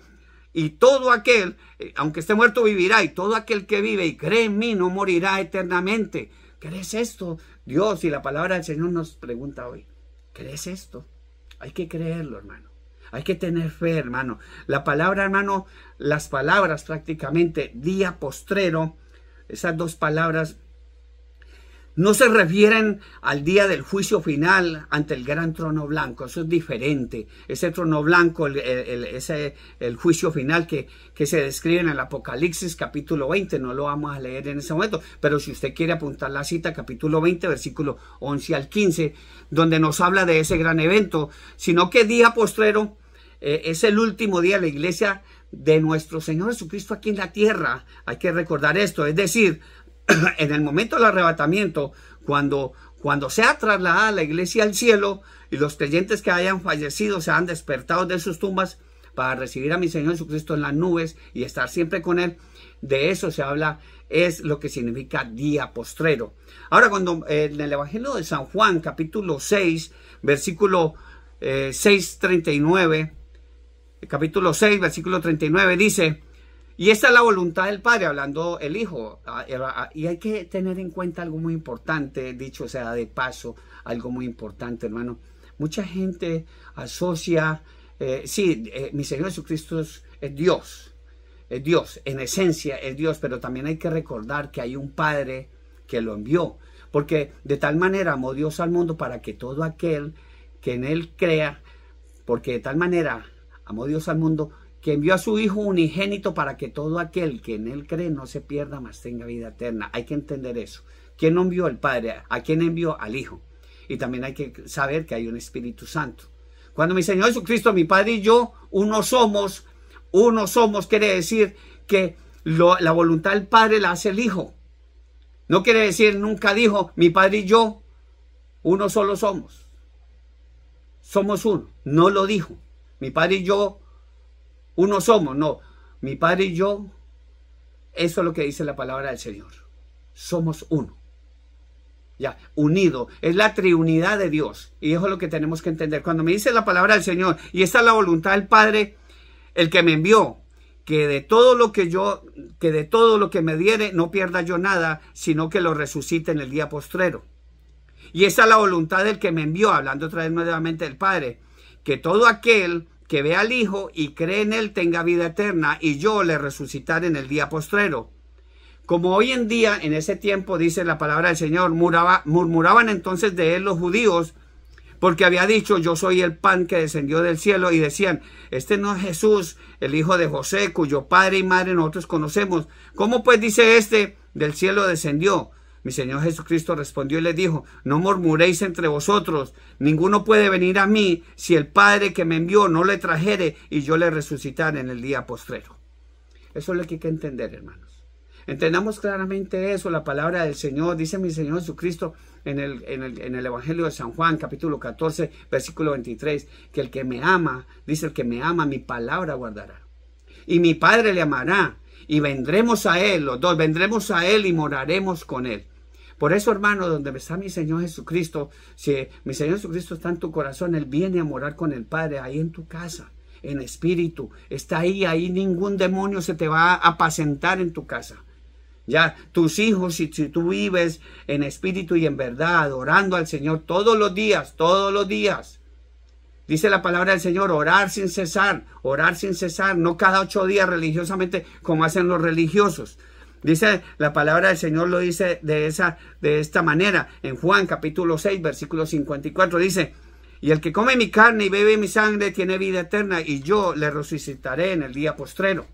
y todo aquel, aunque esté muerto, vivirá. Y todo aquel que vive y cree en mí no morirá eternamente. ¿Crees esto? Dios y la palabra del Señor nos pregunta hoy, ¿crees esto? Hay que creerlo, hermano. Hay que tener fe, hermano. La palabra, hermano, las palabras prácticamente día postrero, esas dos palabras no se refieren al día del juicio final ante el gran trono blanco. Eso es diferente. Ese trono blanco, el juicio final que se describe en el Apocalipsis capítulo 20. No lo vamos a leer en ese momento. Pero si usted quiere apuntar la cita, capítulo 20, versículo 11 al 15, donde nos habla de ese gran evento. Sino que día postrero es el último día de la iglesia de nuestro Señor Jesucristo aquí en la tierra. Hay que recordar esto. Es decir, en el momento del arrebatamiento, cuando sea trasladada la iglesia al cielo y los creyentes que hayan fallecido se han despertado de sus tumbas para recibir a mi Señor Jesucristo en las nubes y estar siempre con Él, de eso se habla, es lo que significa día postrero. Ahora, cuando en el Evangelio de San Juan, capítulo 6, versículo 6:39, capítulo 6, versículo 39, dice, y esta es la voluntad del Padre, hablando el Hijo. Y hay que tener en cuenta algo muy importante, dicho sea de paso, algo muy importante, hermano. Mucha gente asocia, mi Señor Jesucristo es Dios, en esencia es Dios, pero también hay que recordar que hay un Padre que lo envió, porque de tal manera amó Dios al mundo para que todo aquel que en Él crea, porque de tal manera amó Dios al mundo, que envió a su Hijo unigénito para que todo aquel que en Él cree no se pierda, mas tenga vida eterna. Hay que entender eso. ¿Quién no envió al Padre? ¿A quién envió? Al Hijo. Y también hay que saber que hay un Espíritu Santo. Cuando mi Señor Jesucristo, mi Padre y yo, uno somos, quiere decir que la voluntad del Padre la hace el Hijo. No quiere decir, nunca dijo, mi Padre y yo, uno solo somos. Somos uno. No lo dijo. Mi Padre y yo, uno somos, no, mi Padre y yo, eso es lo que dice la palabra del Señor. Somos uno. Ya, unido. Es la triunidad de Dios. Y eso es lo que tenemos que entender. Cuando me dice la palabra del Señor, y esta es la voluntad del Padre, el que me envió, que de todo lo que me diere, no pierda yo nada, sino que lo resucite en el día postrero. Y esa es la voluntad del que me envió, hablando otra vez nuevamente del Padre, que todo aquel que vea al Hijo y cree en Él tenga vida eterna, y yo le resucitaré en el día postrero. Como hoy en día, en ese tiempo, dice la palabra del Señor, murmuraban entonces de Él los judíos, porque había dicho, yo soy el pan que descendió del cielo, y decían, este no es Jesús, el hijo de José, cuyo padre y madre nosotros conocemos. ¿Cómo pues dice este, del cielo descendió? Mi Señor Jesucristo respondió y les dijo, no murmuréis entre vosotros, ninguno puede venir a mí si el Padre que me envió no le trajere y yo le resucitaré en el día postrero. Eso es lo que hay que entender, hermanos. Entendamos claramente eso, la palabra del Señor, dice mi Señor Jesucristo en el Evangelio de San Juan, capítulo 14, versículo 23, que el que me ama, dice el que me ama, mi palabra guardará. Y mi Padre le amará, y vendremos a Él, los dos, vendremos a Él y moraremos con Él. Por eso, hermano, donde está mi Señor Jesucristo, si mi Señor Jesucristo está en tu corazón, Él viene a morar con el Padre, ahí en tu casa, en espíritu. Está ahí ningún demonio se te va a apacentar en tu casa. Ya, tus hijos, si tú vives en espíritu y en verdad, adorando al Señor todos los días. Dice la palabra del Señor, orar sin cesar, no cada 8 días religiosamente como hacen los religiosos. Dice, la palabra del Señor lo dice de esta manera. En Juan capítulo 6, versículo 54 dice, y el que come mi carne y bebe mi sangre tiene vida eterna, y yo le resucitaré en el día postrero.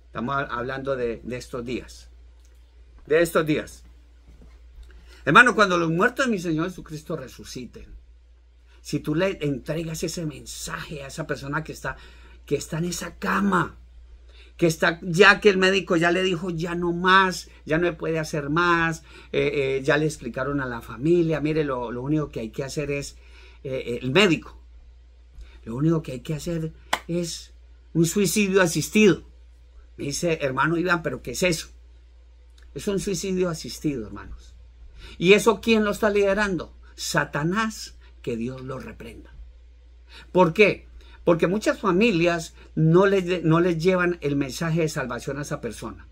Estamos hablando de estos días. De estos días. Hermano, cuando los muertos de mi Señor Jesucristo resuciten, si tú le entregas ese mensaje a esa persona que está en esa cama, que está ya que el médico ya le dijo ya no más, ya no puede hacer más, ya le explicaron a la familia, mire, lo único que hay que hacer es, el médico, lo único que hay que hacer es un suicidio asistido. Me dice, hermano Iván, ¿pero qué es eso? Es un suicidio asistido, hermanos. ¿Y eso quién lo está liderando? Satanás, que Dios lo reprenda. ¿Por qué? Porque muchas familias no les llevan el mensaje de salvación a esa persona.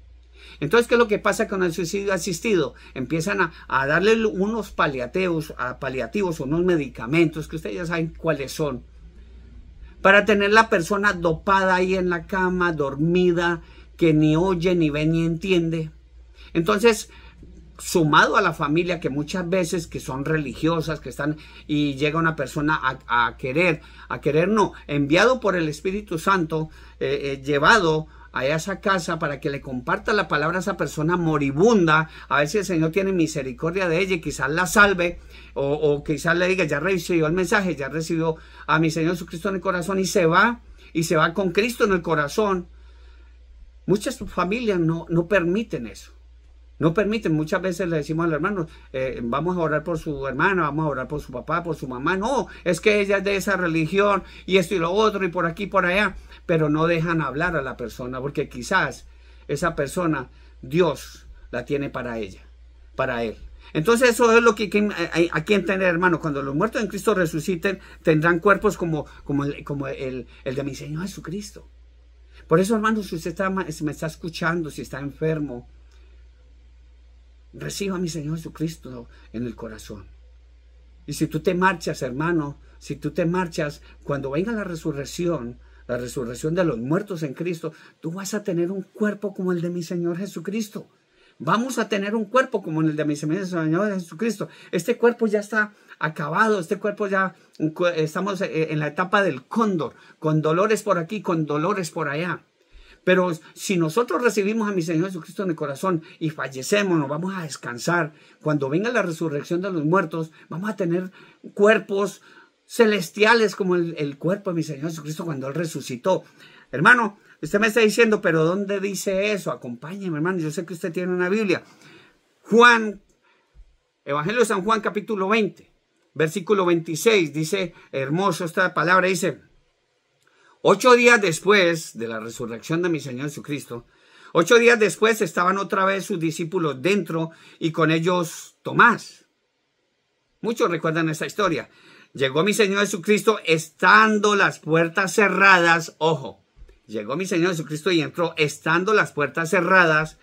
Entonces, ¿qué es lo que pasa con el suicidio asistido? Empiezan a darle unos paliativos, unos medicamentos, que ustedes ya saben cuáles son, para tener la persona dopada ahí en la cama, dormida, que ni oye, ni ve, ni entiende. Entonces, sumado a la familia que muchas veces que son religiosas, que están, y llega una persona a querer no, enviado por el Espíritu Santo, llevado a esa casa para que le comparta la palabra a esa persona moribunda, a ver si el Señor tiene misericordia de ella y quizás la salve, o quizás le diga, ya recibió el mensaje, ya recibió a mi Señor Jesucristo en el corazón, y se va con Cristo en el corazón. Muchas familias no permiten eso. No permiten, muchas veces le decimos a los hermanos, vamos a orar por su hermana, vamos a orar por su papá, por su mamá. No, es que ella es de esa religión y esto y lo otro y por aquí y por allá. Pero no dejan hablar a la persona porque quizás esa persona, Dios la tiene para ella, para él. Entonces eso es lo que hay que entender, hermano. Cuando los muertos en Cristo resuciten, tendrán cuerpos como el de mi Señor Jesucristo. Por eso, hermano, si usted me está escuchando, si está enfermo, reciba a mi Señor Jesucristo en el corazón. Y si tú te marchas, hermano, si tú te marchas, cuando venga la resurrección de los muertos en Cristo, tú vas a tener un cuerpo como el de mi Señor Jesucristo. Vamos a tener un cuerpo como el de mi Señor Jesucristo. Este cuerpo ya está acabado, este cuerpo ya, estamos en la etapa del cóndor, con dolores por aquí, con dolores por allá. Pero si nosotros recibimos a mi Señor Jesucristo en el corazón y fallecemos, nos vamos a descansar. Cuando venga la resurrección de los muertos, vamos a tener cuerpos celestiales como el cuerpo de mi Señor Jesucristo cuando Él resucitó. Hermano, usted me está diciendo, pero ¿dónde dice eso? Acompáñeme, hermano, yo sé que usted tiene una Biblia. Evangelio de San Juan, capítulo 20, versículo 26, dice, hermoso esta palabra, dice, 8 días después de la resurrección de mi Señor Jesucristo, 8 días después estaban otra vez sus discípulos dentro y con ellos Tomás. Muchos recuerdan esta historia. Llegó mi Señor Jesucristo estando las puertas cerradas. Ojo, llegó mi Señor Jesucristo y entró estando las puertas cerradas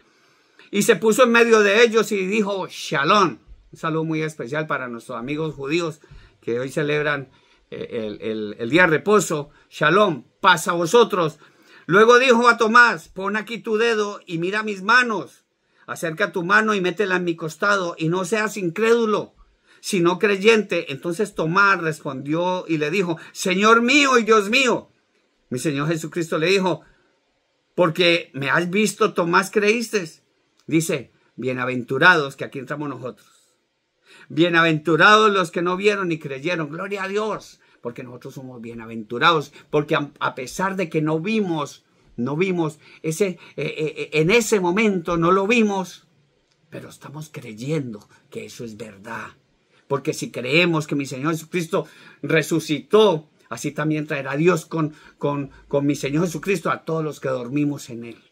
y se puso en medio de ellos y dijo Shalom. Un saludo muy especial para nuestros amigos judíos que hoy celebran el día de reposo. Shalom, paz a vosotros. Luego dijo a Tomás, pon aquí tu dedo y mira mis manos. Acerca tu mano y métela en mi costado y no seas incrédulo, sino creyente. Entonces Tomás respondió y le dijo, Señor mío y Dios mío. Mi Señor Jesucristo le dijo, porque me has visto, Tomás, creíste. Dice, bienaventurados, que aquí entramos nosotros. Bienaventurados los que no vieron ni creyeron. Gloria a Dios, porque nosotros somos bienaventurados, porque a pesar de que no vimos en ese momento no lo vimos, pero estamos creyendo que eso es verdad. Porque si creemos que mi Señor Jesucristo resucitó, así también traerá Dios con mi Señor Jesucristo a todos los que dormimos en Él.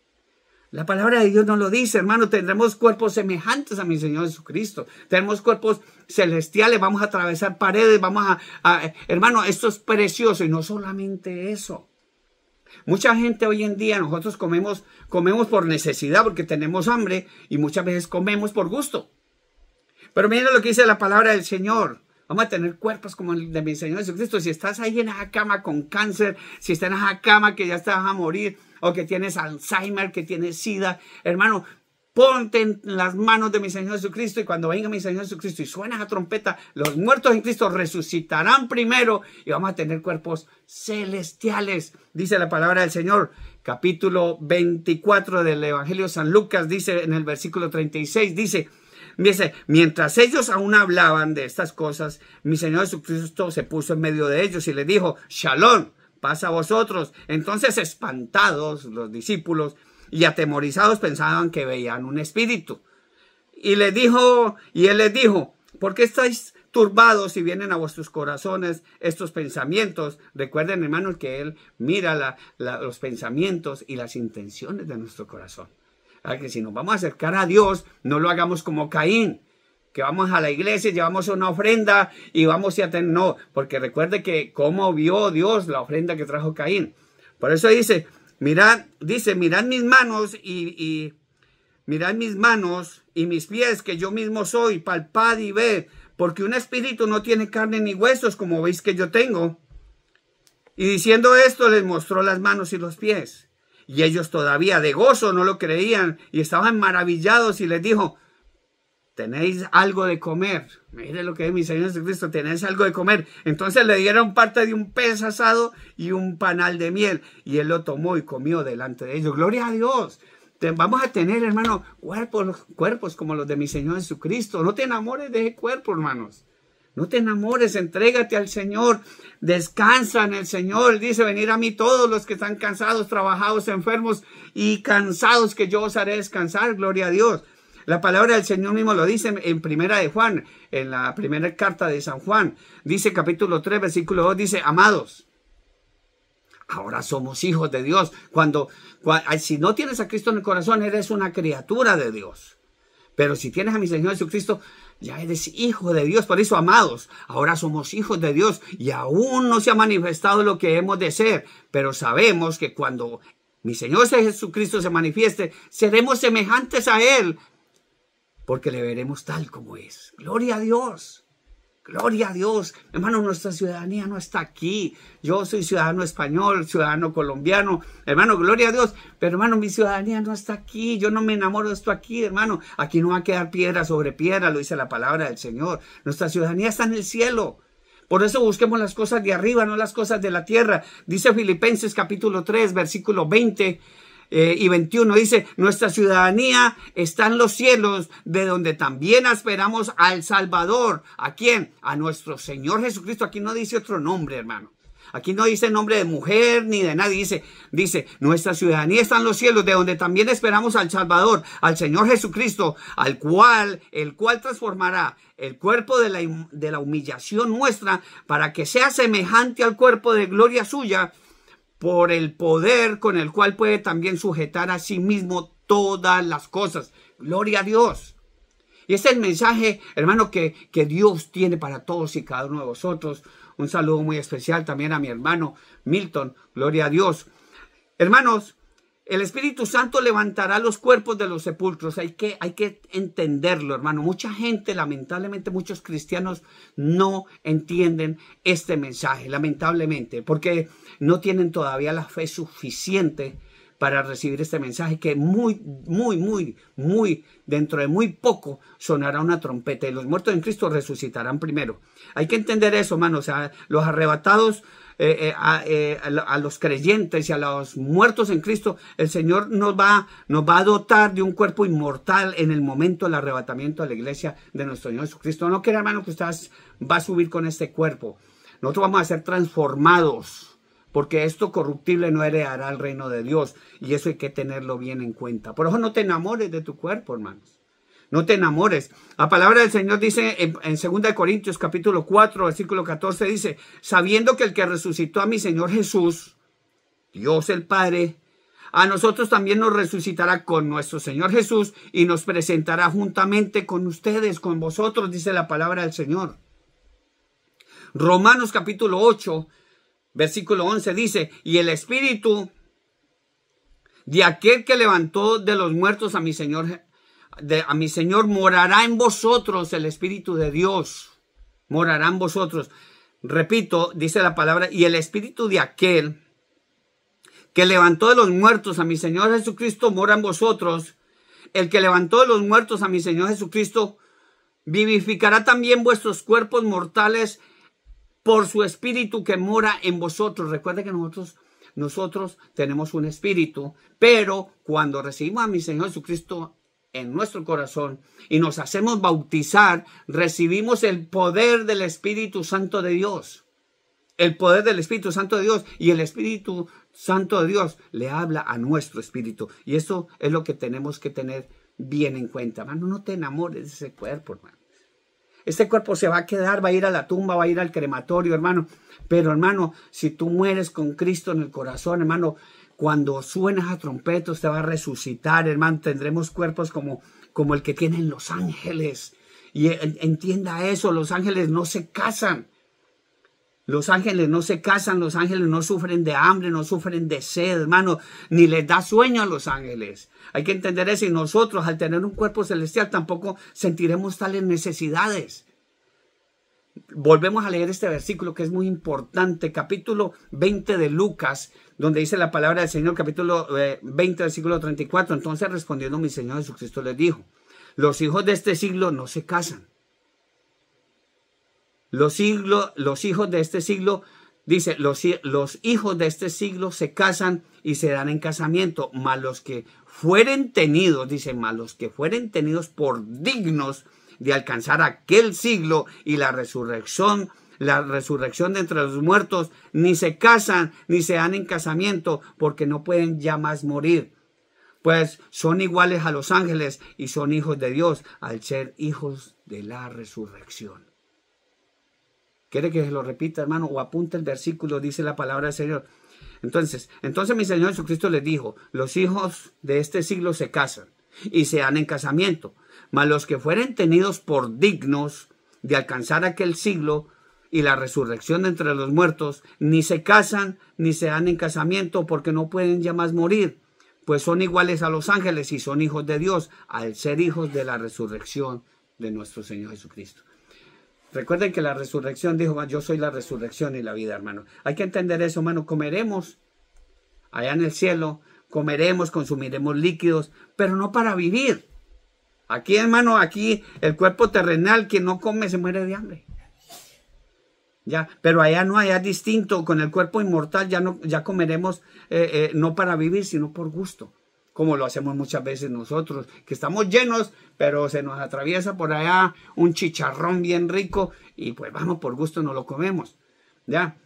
La palabra de Dios nos lo dice, hermano, tendremos cuerpos semejantes a mi Señor Jesucristo. Tenemos cuerpos celestiales, vamos a atravesar paredes, hermano, esto es precioso y no solamente eso. Mucha gente hoy en día, nosotros comemos por necesidad porque tenemos hambre y muchas veces comemos por gusto. Pero miren lo que dice la palabra del Señor. Vamos a tener cuerpos como el de mi Señor Jesucristo. Si estás ahí en esa cama con cáncer, si estás en esa cama que ya te vas a morir, o que tienes Alzheimer, que tienes SIDA, hermano, ponte en las manos de mi Señor Jesucristo, y cuando venga mi Señor Jesucristo y suena la trompeta, los muertos en Cristo resucitarán primero y vamos a tener cuerpos celestiales. Dice la palabra del Señor, capítulo 24 del Evangelio de San Lucas, dice en el versículo 36, dice, mientras ellos aún hablaban de estas cosas, mi Señor Jesucristo se puso en medio de ellos y les dijo, Shalom, paz a vosotros. Entonces, espantados los discípulos y atemorizados, pensaban que veían un espíritu. Y él les dijo, ¿por qué estáis turbados si vienen a vuestros corazones estos pensamientos? Recuerden, hermanos, que Él mira los pensamientos y las intenciones de nuestro corazón. Que si nos vamos a acercar a Dios, no lo hagamos como Caín, que vamos a la iglesia, llevamos una ofrenda y vamos a tener, no, porque recuerde que cómo vio Dios la ofrenda que trajo Caín. Por eso dice, mirad mis manos mirad mis manos y mis pies, que yo mismo soy, palpad y ved, porque un espíritu no tiene carne ni huesos, como veis que yo tengo. Y diciendo esto, les mostró las manos y los pies. Y ellos todavía de gozo no lo creían y estaban maravillados, y les dijo, ¿tenéis algo de comer? Mire lo que es mi Señor Jesucristo, ¿tenéis algo de comer? Entonces le dieron parte de un pez asado y un panal de miel, y él lo tomó y comió delante de ellos. Gloria a Dios. Vamos a tener, hermano, cuerpos como los de mi Señor Jesucristo. No te enamores de ese cuerpo, hermanos. No te enamores, entrégate al Señor, descansa en el Señor. Dice, venid a mí todos los que están cansados, trabajados, enfermos y cansados, que yo os haré descansar. Gloria a Dios. La palabra del Señor mismo lo dice en Primera de Juan, en la primera carta de San Juan. Dice capítulo 3, versículo 2, dice, amados, ahora somos hijos de Dios. Si no tienes a Cristo en el corazón, eres una criatura de Dios. Pero si tienes a mi Señor Jesucristo, ya eres hijo de Dios. Por eso, amados, ahora somos hijos de Dios y aún no se ha manifestado lo que hemos de ser. Pero sabemos que cuando mi Señor Jesucristo se manifieste, seremos semejantes a Él, porque le veremos tal como es. Gloria a Dios. Gloria a Dios. Hermano, nuestra ciudadanía no está aquí. Yo soy ciudadano español, ciudadano colombiano. Hermano, gloria a Dios. Pero hermano, mi ciudadanía no está aquí. Yo no me enamoro de esto aquí, hermano. Aquí no va a quedar piedra sobre piedra, lo dice la palabra del Señor. Nuestra ciudadanía está en el cielo. Por eso busquemos las cosas de arriba, no las cosas de la tierra. Dice Filipenses capítulo 3, versículo 20 y 21. Dice, nuestra ciudadanía está en los cielos, de donde también esperamos al Salvador. ¿A quién? A nuestro Señor Jesucristo. Aquí no dice otro nombre, hermano. Aquí no dice nombre de mujer ni de nadie. Dice, nuestra ciudadanía está en los cielos, de donde también esperamos al Salvador, al Señor Jesucristo, el cual transformará el cuerpo de la humillación nuestra para que sea semejante al cuerpo de gloria suya, por el poder con el cual puede también sujetar a sí mismo todas las cosas. Gloria a Dios. Y este es el mensaje, hermano, que Dios tiene para todos y cada uno de vosotros. Un saludo muy especial también a mi hermano Milton. Gloria a Dios. Hermanos, el Espíritu Santo levantará los cuerpos de los sepulcros. Hay que entenderlo, hermano. Mucha gente, lamentablemente, muchos cristianos no entienden este mensaje, lamentablemente, porque no tienen todavía la fe suficiente para recibir este mensaje, que dentro de muy poco sonará una trompeta y los muertos en Cristo resucitarán primero. Hay que entender eso, hermanos. O sea, los arrebatados, a los creyentes y a los muertos en Cristo, el Señor nos va a dotar de un cuerpo inmortal en el momento del arrebatamiento de la iglesia de nuestro Señor Jesucristo. No quiera, hermano, que usted va a subir con este cuerpo. Nosotros vamos a ser transformados, porque esto corruptible no heredará el reino de Dios, y eso hay que tenerlo bien en cuenta. Por eso no te enamores de tu cuerpo, hermanos. No te enamores. La palabra del Señor dice en 2 Corintios capítulo 4, versículo 14, dice, sabiendo que el que resucitó a mi Señor Jesús, Dios el Padre, a nosotros también nos resucitará con nuestro Señor Jesús y nos presentará juntamente con ustedes, con vosotros, dice la palabra del Señor. Romanos capítulo 8, versículo 11 dice, y el Espíritu de aquel que levantó de los muertos a mi Señor morará en vosotros. El Espíritu de Dios morará en vosotros. Repito, dice la palabra, y el Espíritu de aquel que levantó de los muertos a mi Señor Jesucristo mora en vosotros. el que levantó de los muertos a mi Señor Jesucristo, vivificará también vuestros cuerpos mortales por su espíritu que mora en vosotros. Recuerden que nosotros tenemos un espíritu, pero cuando recibimos a mi Señor Jesucristo en nuestro corazón y nos hacemos bautizar, recibimos el poder del Espíritu Santo de Dios. El poder del Espíritu Santo de Dios, y el Espíritu Santo de Dios le habla a nuestro espíritu. Y eso es lo que tenemos que tener bien en cuenta. Hermano, no te enamores de ese cuerpo, hermano. Este cuerpo se va a quedar, va a ir a la tumba, va a ir al crematorio, hermano. Pero, hermano, si tú mueres con Cristo en el corazón, hermano, cuando suena a trompeta, usted va a resucitar, hermano. Tendremos cuerpos como el que tienen los ángeles. Y entienda eso, los ángeles no se casan. Los ángeles no se casan, los ángeles no sufren de hambre, no sufren de sed, hermano, ni les da sueño a los ángeles. Hay que entender eso, y nosotros al tener un cuerpo celestial tampoco sentiremos tales necesidades. Volvemos a leer este versículo que es muy importante, capítulo 20 de Lucas, donde dice la palabra del Señor, capítulo 20, versículo 34. Entonces respondiendo mi Señor Jesucristo les dijo, los hijos de este siglo no se casan. Los hijos de este siglo, dice, los hijos de este siglo se casan y se dan en casamiento, mas los que fueren tenidos, dice, mas los que fueren tenidos por dignos de alcanzar aquel siglo y la resurrección de entre los muertos, ni se casan ni se dan en casamiento, porque no pueden ya más morir, pues son iguales a los ángeles y son hijos de Dios al ser hijos de la resurrección. ¿Quiere que se lo repita, hermano? O apunte el versículo, dice la palabra del Señor. Entonces mi Señor Jesucristo les dijo, los hijos de este siglo se casan y se dan en casamiento, mas los que fueren tenidos por dignos de alcanzar aquel siglo y la resurrección de entre los muertos, ni se casan ni se dan en casamiento, porque no pueden ya más morir, pues son iguales a los ángeles y son hijos de Dios, al ser hijos de la resurrección de nuestro Señor Jesucristo. Recuerden que la resurrección dijo, yo soy la resurrección y la vida, hermano. Hay que entender eso, hermano. Comeremos allá en el cielo, comeremos, consumiremos líquidos, pero no para vivir. Aquí, hermano, aquí el cuerpo terrenal, quien no come se muere de hambre. Ya, pero allá no, allá es distinto. Con el cuerpo inmortal ya comeremos no para vivir, sino por gusto. Como lo hacemos muchas veces nosotros, que estamos llenos, pero se nos atraviesa por allá un chicharrón bien rico y pues vamos, por gusto no lo comemos, ¿ya?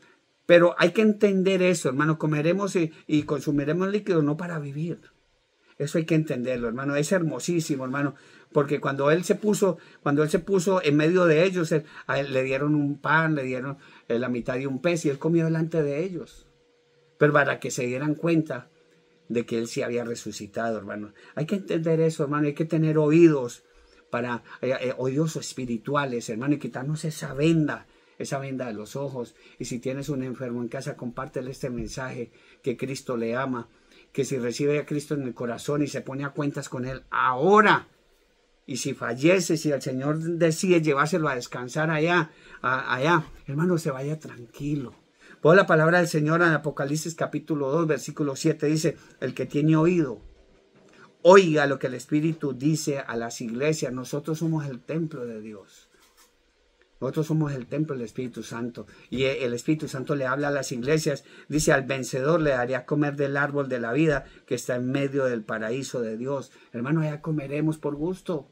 Pero hay que entender eso, hermano, comeremos y consumiremos líquidos no para vivir. Eso hay que entenderlo, hermano, es hermosísimo, hermano, porque cuando él se puso en medio de ellos, a él le dieron un pan, le dieron la mitad de un pez y él comió delante de ellos, pero para que se dieran cuenta de que él sí había resucitado, hermano. Hay que entender eso, hermano. Hay que tener oídos oídos espirituales, hermano, y quitarnos esa venda de los ojos. Y si tienes un enfermo en casa, compártele este mensaje, que Cristo le ama, que si recibe a Cristo en el corazón y se pone a cuentas con él ahora, y si fallece, si el Señor decide llevárselo a descansar allá, hermano, se vaya tranquilo. Por la palabra del Señor en Apocalipsis capítulo 2, versículo 7 dice, el que tiene oído, oiga lo que el Espíritu dice a las iglesias. Nosotros somos el templo de Dios. Nosotros somos el templo del Espíritu Santo. Y el Espíritu Santo le habla a las iglesias. Dice, al vencedor le daré a comer del árbol de la vida que está en medio del paraíso de Dios. Hermano, allá comeremos por gusto.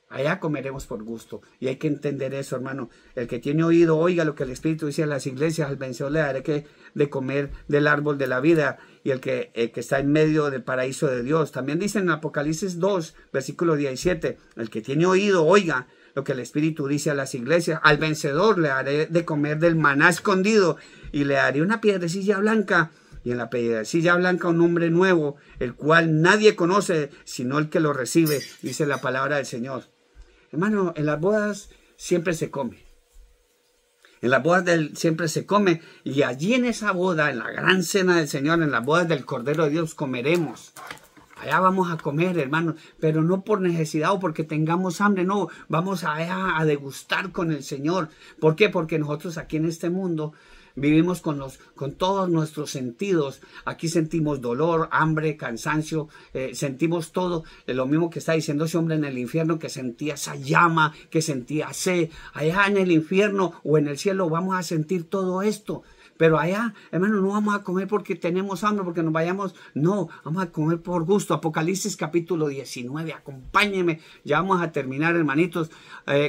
Allá comeremos por gusto. Y hay que entender eso, hermano. El que tiene oído, oiga lo que el Espíritu dice a las iglesias. Al vencedor le daré de comer del árbol de la vida. Y el que está en medio del paraíso de Dios. También dice en Apocalipsis 2, versículo 17. El que tiene oído, oiga lo que el Espíritu dice a las iglesias. Al vencedor le daré de comer del maná escondido. Y le daré una piedrecilla blanca. Y en la piedrecilla blanca un nombre nuevo, el cual nadie conoce, sino el que lo recibe, dice la palabra del Señor. Hermano, en las bodas siempre se come. En las bodas siempre se come. Y allí en esa boda, en la gran cena del Señor, en las bodas del Cordero de Dios, comeremos. Allá vamos a comer, hermano, pero no por necesidad o porque tengamos hambre, no. Vamos allá a degustar con el Señor. ¿Por qué? Porque nosotros aquí en este mundo Vivimos con todos nuestros sentidos. Aquí sentimos dolor, hambre, cansancio, sentimos todo. Lo mismo que está diciendo ese hombre en el infierno, que sentía esa llama, que sentía sed. Allá en el infierno o en el cielo vamos a sentir todo esto. Pero allá, hermano, no vamos a comer porque tenemos hambre, porque nos vayamos. No, vamos a comer por gusto. Apocalipsis capítulo 19, acompáñenme. Ya vamos a terminar, hermanitos.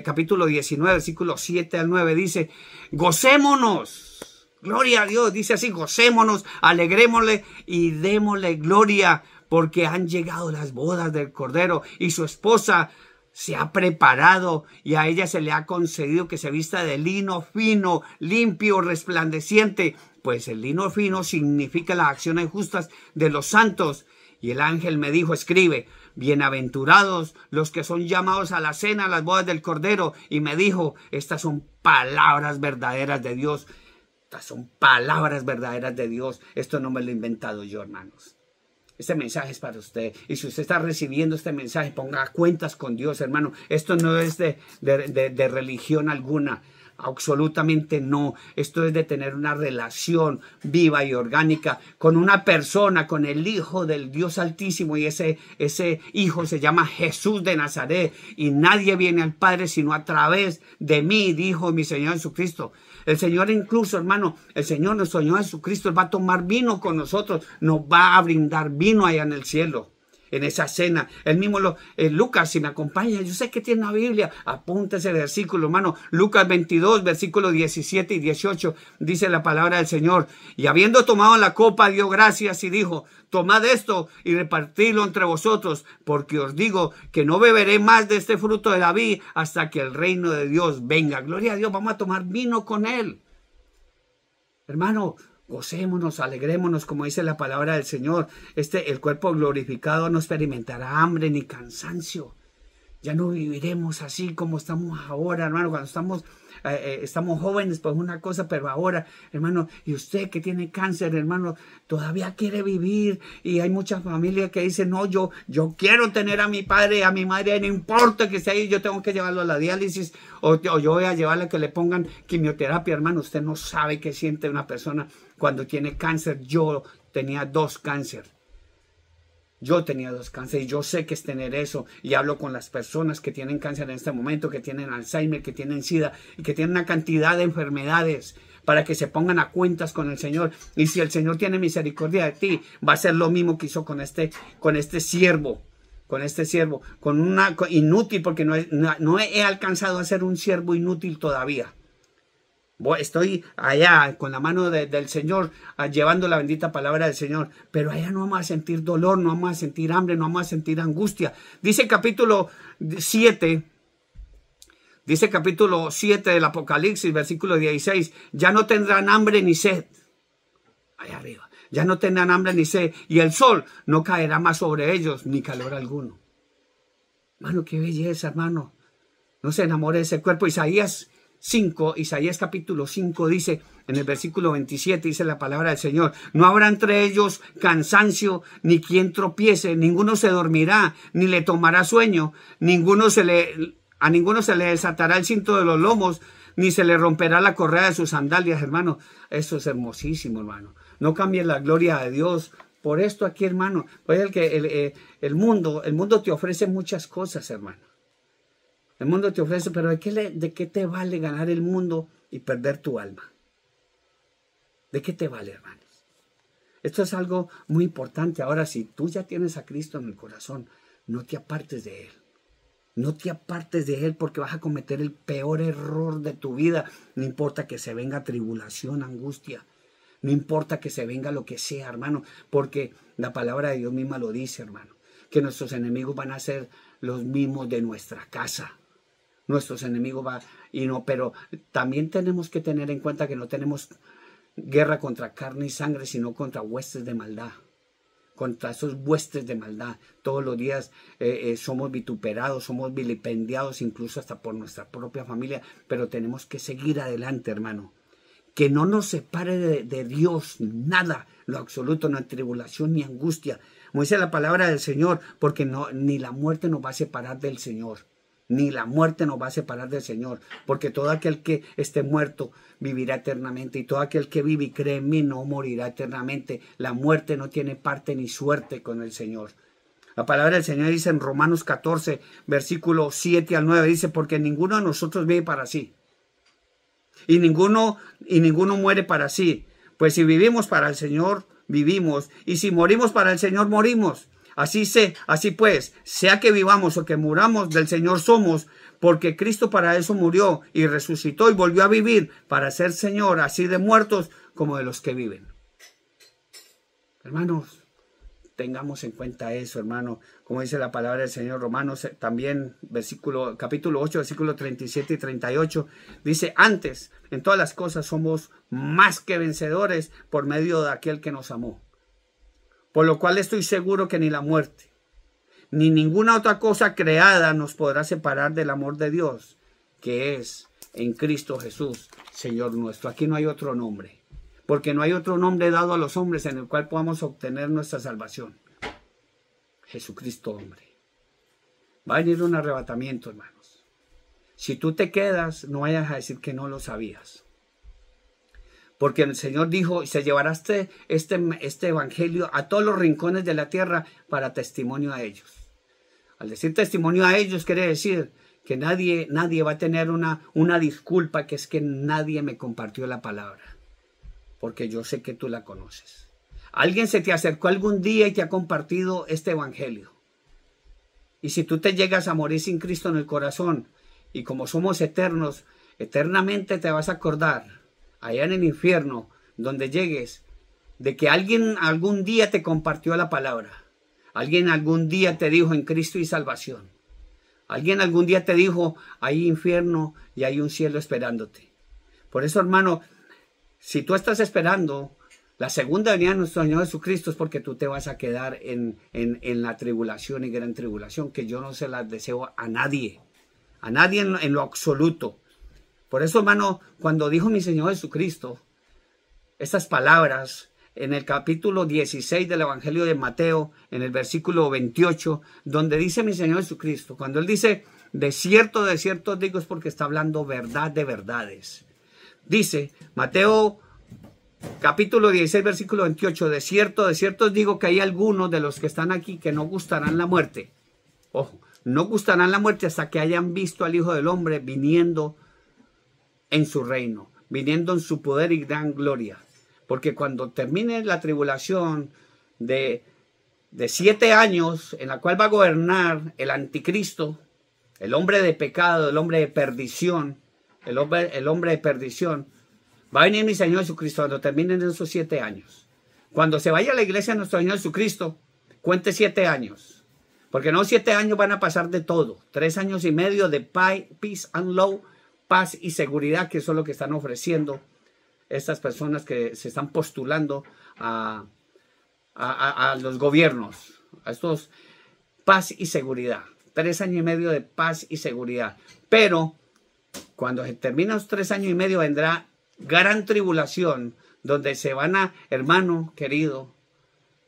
Capítulo 19, versículos 7 al 9, dice, gocémonos. Gloria a Dios, dice así, gocémonos, alegrémosle y démosle gloria, porque han llegado las bodas del Cordero y su esposa se ha preparado y a ella se le ha concedido que se vista de lino fino, limpio, resplandeciente, pues el lino fino significa las acciones justas de los santos. Y el ángel me dijo, escribe, bienaventurados los que son llamados a la cena, a las bodas del Cordero. Y me dijo, estas son palabras verdaderas de Dios. Estas son palabras verdaderas de Dios. Esto no me lo he inventado yo, hermanos. Este mensaje es para usted. Y si usted está recibiendo este mensaje, ponga cuentas con Dios, hermano. Esto no es de religión alguna. Absolutamente no. Esto es de tener una relación viva y orgánica con una persona, con el Hijo del Dios Altísimo. Y ese Hijo se llama Jesús de Nazaret. Y nadie viene al Padre sino a través de mí, dijo mi Señor Jesucristo. El Señor incluso, hermano, el Señor, nuestro Señor Jesucristo, va a tomar vino con nosotros. Nos va a brindar vino allá en el cielo, en esa cena. Él mismo Lucas, si me acompaña, yo sé que tiene una Biblia, apúntese el versículo, hermano. Lucas 22, versículos 17 y 18, dice la palabra del Señor. Y habiendo tomado la copa, dio gracias y dijo, tomad esto y repartidlo entre vosotros, porque os digo que no beberé más de este fruto de la vid hasta que el reino de Dios venga. Gloria a Dios, vamos a tomar vino con él. Hermano, gocémonos, alegrémonos, como dice la palabra del Señor. El cuerpo glorificado no experimentará hambre ni cansancio. Ya no viviremos así como estamos ahora, hermano. Cuando estamos jóvenes, pues una cosa, pero ahora, hermano, y usted que tiene cáncer, hermano, todavía quiere vivir. Y hay muchas familias que dicen, no, yo quiero tener a mi padre, a mi madre, no importa que esté ahí, yo tengo que llevarlo a la diálisis o yo voy a llevarle a que le pongan quimioterapia, hermano. Usted no sabe qué siente una persona cuando tiene cáncer. Yo tenía 2 cánceres. Yo tenía 2 cánceres y yo sé que es tener eso. Y hablo con las personas que tienen cáncer en este momento, que tienen Alzheimer, que tienen SIDA y que tienen una cantidad de enfermedades, para que se pongan a cuentas con el Señor. Y si el Señor tiene misericordia de ti, va a ser lo mismo que hizo con este siervo. Con una inútil, porque no he alcanzado a ser un siervo inútil todavía. Estoy allá con la mano del Señor, llevando la bendita palabra del Señor, pero allá no vamos a sentir dolor, no vamos a sentir hambre, no vamos a sentir angustia. Dice capítulo 7 del Apocalipsis, versículo 16, ya no tendrán hambre ni sed. Allá arriba, ya no tendrán hambre ni sed, y el sol no caerá más sobre ellos, ni calor alguno. Hermano, qué belleza, hermano. No se enamore de ese cuerpo. Isaías capítulo 5 dice, en el versículo 27 dice la palabra del Señor, no habrá entre ellos cansancio, ni quien tropiece, ninguno se dormirá, ni le tomará sueño, a ninguno se le desatará el cinto de los lomos, ni se le romperá la correa de sus sandalias, hermano. Eso es hermosísimo, hermano. No cambie la gloria de Dios por esto aquí, hermano. Pues el mundo te ofrece muchas cosas, hermano. El mundo te ofrece, pero ¿de qué te vale ganar el mundo y perder tu alma? ¿De qué te vale, hermanos? Esto es algo muy importante. Ahora, si tú ya tienes a Cristo en el corazón, no te apartes de Él. No te apartes de Él, porque vas a cometer el peor error de tu vida. No importa que se venga tribulación, angustia. No importa que se venga lo que sea, hermano, porque la palabra de Dios misma lo dice, hermano, que nuestros enemigos van a ser los mismos de nuestra casa. Nuestros enemigos pero también tenemos que tener en cuenta que no tenemos guerra contra carne y sangre, sino contra huestes de maldad. Contra esos huestes de maldad. Todos los días somos vituperados, somos vilipendiados, incluso hasta por nuestra propia familia, pero tenemos que seguir adelante, hermano. Que no nos separe de Dios nada, lo absoluto, no hay tribulación ni angustia. Como dice la palabra del Señor, porque ni la muerte nos va a separar del Señor. ni la muerte nos va a separar del Señor, porque todo aquel que esté muerto vivirá eternamente, y todo aquel que vive y cree en mí no morirá eternamente. La muerte no tiene parte ni suerte con el Señor. La palabra del Señor dice en Romanos 14, versículo 7 al 9, dice, porque ninguno de nosotros vive para sí, y ninguno muere para sí. Pues si vivimos para el Señor, vivimos, y si morimos para el Señor, morimos. Así pues, sea que vivamos o que muramos, del Señor somos, porque Cristo para eso murió y resucitó y volvió a vivir para ser Señor, así de muertos como de los que viven. Hermanos, tengamos en cuenta eso, hermano, como dice la palabra del Señor, Romanos también, capítulo 8, versículos 37 y 38, dice, antes, en todas las cosas somos más que vencedores por medio de aquel que nos amó. Por lo cual estoy seguro que ni la muerte, ni ninguna otra cosa creada nos podrá separar del amor de Dios, que es en Cristo Jesús, Señor nuestro. Aquí no hay otro nombre, porque no hay otro nombre dado a los hombres en el cual podamos obtener nuestra salvación. Jesucristo, hombre. Va a venir un arrebatamiento, hermanos. Si tú te quedas, no vayas a decir que no lo sabías. Porque el Señor dijo, se llevará este evangelio a todos los rincones de la tierra para testimonio a ellos. Al decir testimonio a ellos, quiere decir que nadie va a tener una disculpa, que es que nadie me compartió la palabra. Porque yo sé que tú la conoces. Alguien se te acercó algún día y te ha compartido este evangelio. Y si tú te llegas a morir sin Cristo en el corazón, y como somos eternos, eternamente te vas a acordar, allá en el infierno, donde llegues, de que alguien algún día te compartió la palabra. Alguien algún día te dijo en Cristo y salvación. Alguien algún día te dijo, hay infierno y hay un cielo esperándote. Por eso, hermano, si tú estás esperando la segunda venida de nuestro Señor Jesucristo, es porque tú te vas a quedar en la tribulación y gran tribulación, que yo no se las deseo a nadie en lo absoluto. Por eso, hermano, cuando dijo mi Señor Jesucristo estas palabras en el capítulo 16 del Evangelio de Mateo, en el versículo 28, donde dice mi Señor Jesucristo, cuando Él dice, de cierto os digo, es porque está hablando verdad de verdades. Dice, Mateo capítulo 16, versículo 28, de cierto os digo que hay algunos de los que están aquí que no gustarán la muerte. Ojo, no gustarán la muerte hasta que hayan visto al Hijo del Hombre viniendo en su reino, viniendo en su poder y gran gloria. Porque cuando termine la tribulación de 7 años, en la cual va a gobernar el anticristo, el hombre de pecado, el hombre de perdición, el hombre de perdición, va a venir mi Señor Jesucristo cuando terminen esos 7 años. Cuando se vaya a la iglesia de nuestro Señor Jesucristo, cuente 7 años. Porque no 7 años van a pasar de todo. 3 años y medio de peace and love, paz y seguridad, que eso es lo que están ofreciendo estas personas que se están postulando a los gobiernos. A estos paz y seguridad. 3 años y medio de paz y seguridad. Pero cuando se terminen los 3 años y medio vendrá gran tribulación, donde se van a, hermano querido,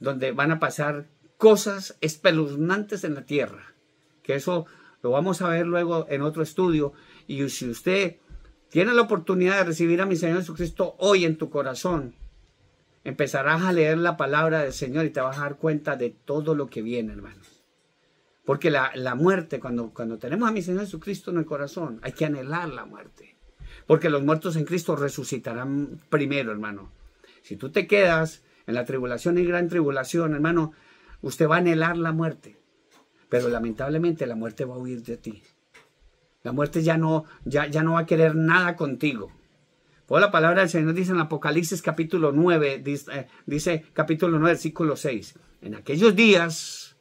donde van a pasar cosas espeluznantes en la tierra. Que eso lo vamos a ver luego en otro estudio. Y si usted tiene la oportunidad de recibir a mi Señor Jesucristo hoy en tu corazón, empezarás a leer la palabra del Señor y te vas a dar cuenta de todo lo que viene, hermanos. Porque la muerte, cuando tenemos a mi Señor Jesucristo en el corazón, hay que anhelar la muerte. Porque los muertos en Cristo resucitarán primero, hermano. Si tú te quedas en la tribulación y gran tribulación, hermano, usted va a anhelar la muerte. Pero lamentablemente la muerte va a huir de ti. La muerte ya no va a querer nada contigo. Pues la palabra del Señor dice en Apocalipsis capítulo 9, dice capítulo 9, versículo 6. En aquellos días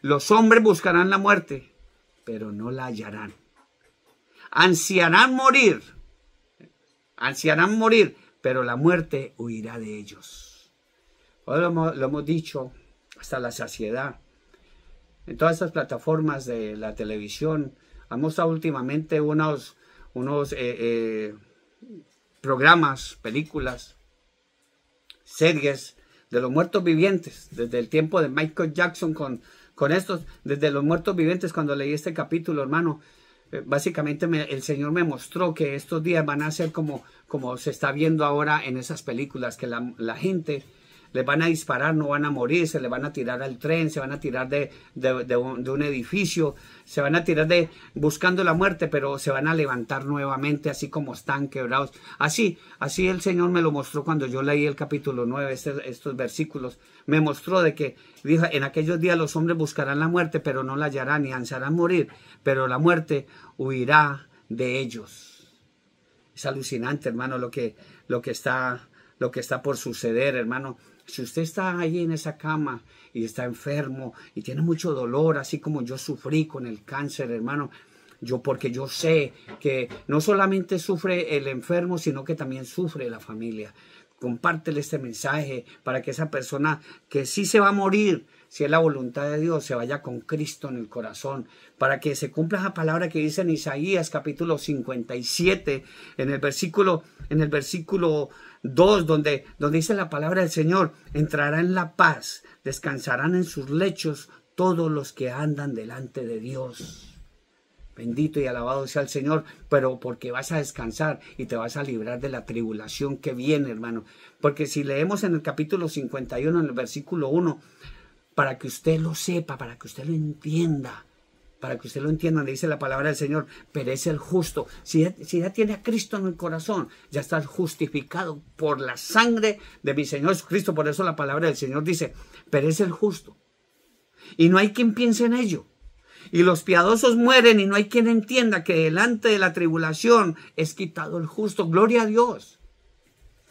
los hombres buscarán la muerte, pero no la hallarán. Ansiarán morir, pero la muerte huirá de ellos. Hoy lo hemos dicho hasta la saciedad. En todas estas plataformas de la televisión han mostrado últimamente unos programas, películas, series de los muertos vivientes, desde el tiempo de Michael Jackson con estos, desde los muertos vivientes. Cuando leí este capítulo, hermano, básicamente el Señor me mostró que estos días van a ser como se está viendo ahora en esas películas, que la gente les van a disparar, no van a morir, se le van a tirar al tren, se van a tirar de un edificio, se van a tirar buscando la muerte, pero se van a levantar nuevamente, así como están quebrados. Así el Señor me lo mostró cuando yo leí el capítulo 9, estos versículos. Me mostró de que, dijo, en aquellos días los hombres buscarán la muerte, pero no la hallarán, y ansarán morir, pero la muerte huirá de ellos. Es alucinante, hermano, lo que está por suceder, hermano. Si usted está ahí en esa cama y está enfermo y tiene mucho dolor, así como yo sufrí con el cáncer, hermano, porque yo sé que no solamente sufre el enfermo, sino que también sufre la familia. Compártele este mensaje para que esa persona que sí se va a morir, si es la voluntad de Dios, se vaya con Cristo en el corazón, para que se cumpla esa palabra que dice en Isaías capítulo 57, en el versículo 2, donde dice la palabra del Señor: entrará en la paz, descansarán en sus lechos todos los que andan delante de Dios. Bendito y alabado sea el Señor, pero porque vas a descansar y te vas a librar de la tribulación que viene, hermano. Porque si leemos en el capítulo 51, en el versículo 1, para que usted lo sepa, para que usted lo entienda, dice la palabra del Señor: perece el justo. Si ya tiene a Cristo en el corazón, ya estás justificado por la sangre de mi Señor Jesucristo. Por eso la palabra del Señor dice: perece el justo, y no hay quien piense en ello. Y los piadosos mueren, y no hay quien entienda que delante de la tribulación es quitado el justo. Gloria a Dios.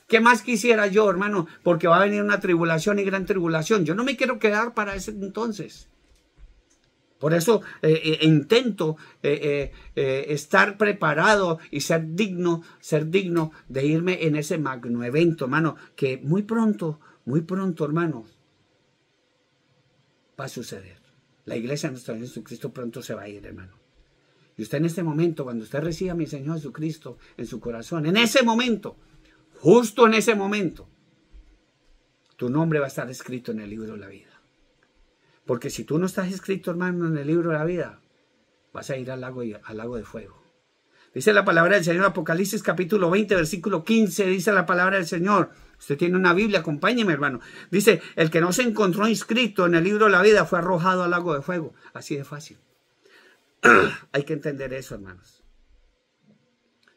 ¿Qué más quisiera yo, hermano? Porque va a venir una tribulación y gran tribulación. Yo no me quiero quedar para ese entonces. Por eso intento estar preparado y ser digno de irme en ese magno evento, hermano, que muy pronto, hermano, va a suceder. La iglesia de nuestro Señor Jesucristo pronto se va a ir, hermano. Y usted en este momento, cuando usted reciba a mi Señor Jesucristo en su corazón, en ese momento, justo en ese momento, tu nombre va a estar escrito en el libro de la vida. Porque si tú no estás escrito, hermano, en el libro de la vida, vas a ir al lago de fuego. Dice la palabra del Señor, Apocalipsis capítulo 20, versículo 15, dice la palabra del Señor. Usted tiene una Biblia, acompáñeme, hermano. Dice: el que no se encontró inscrito en el libro de la vida fue arrojado al lago de fuego. Así de fácil. Hay que entender eso, hermanos.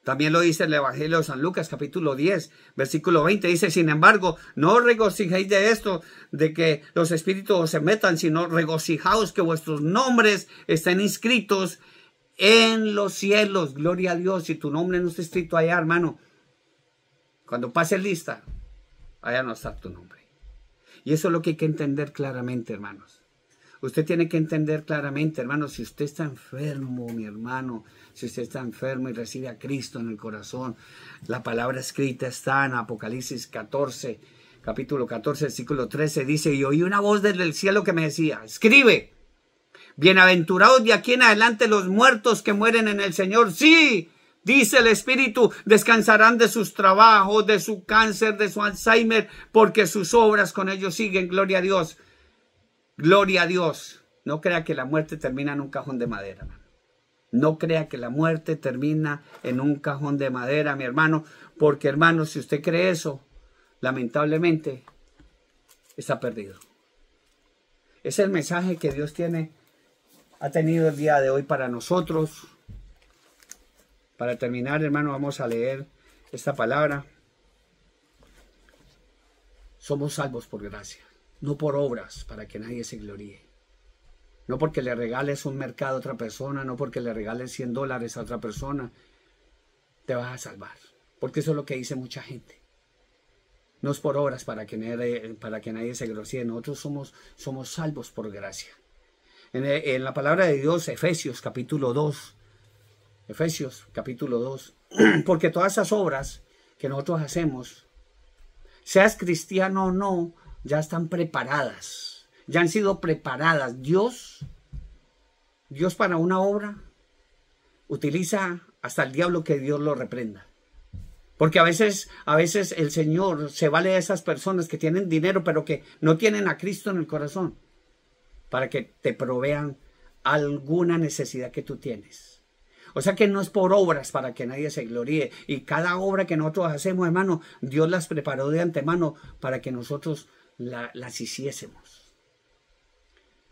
También lo dice el Evangelio de San Lucas, capítulo 10, versículo 20. Dice: sin embargo, no os regocijéis de esto, de que los espíritus se metan, sino regocijaos que vuestros nombres estén inscritos en los cielos. Gloria a Dios. Si tu nombre no está escrito allá, hermano, cuando pase lista, allá no está tu nombre. Y eso es lo que hay que entender claramente, hermanos. Usted tiene que entender claramente, hermano, si usted está enfermo, mi hermano, si usted está enfermo y recibe a Cristo en el corazón, la palabra escrita está en Apocalipsis 14, capítulo 14, versículo 13, dice: y oí una voz desde el cielo que me decía: escribe, bienaventurados de aquí en adelante los muertos que mueren en el Señor. Sí, dice el Espíritu, descansarán de sus trabajos, de su cáncer, de su Alzheimer, porque sus obras con ellos siguen. Gloria a Dios. Gloria a Dios. No crea que la muerte termina en un cajón de madera, hermano. No crea que la muerte termina en un cajón de madera, mi hermano, porque, hermano, si usted cree eso, lamentablemente está perdido. Es el mensaje que Dios ha tenido el día de hoy para nosotros. Para terminar, hermano, vamos a leer esta palabra. Somos salvos por gracia, no por obras, para que nadie se gloríe. No porque le regales un mercado a otra persona, no porque le regales $100 a otra persona, te vas a salvar. Porque eso es lo que dice mucha gente. No es por obras para que nadie se gloríe. Nosotros somos salvos por gracia. En la palabra de Dios, Efesios capítulo 2, porque todas esas obras que nosotros hacemos, seas cristiano o no, ya están preparadas. Ya han sido preparadas. Dios para una obra utiliza hasta el diablo, que Dios lo reprenda. Porque a veces el Señor se vale de esas personas que tienen dinero pero que no tienen a Cristo en el corazón, para que te provean alguna necesidad que tú tienes. O sea que no es por obras para que nadie se gloríe. Y cada obra que nosotros hacemos, hermano, Dios las preparó de antemano para que nosotros las hiciésemos.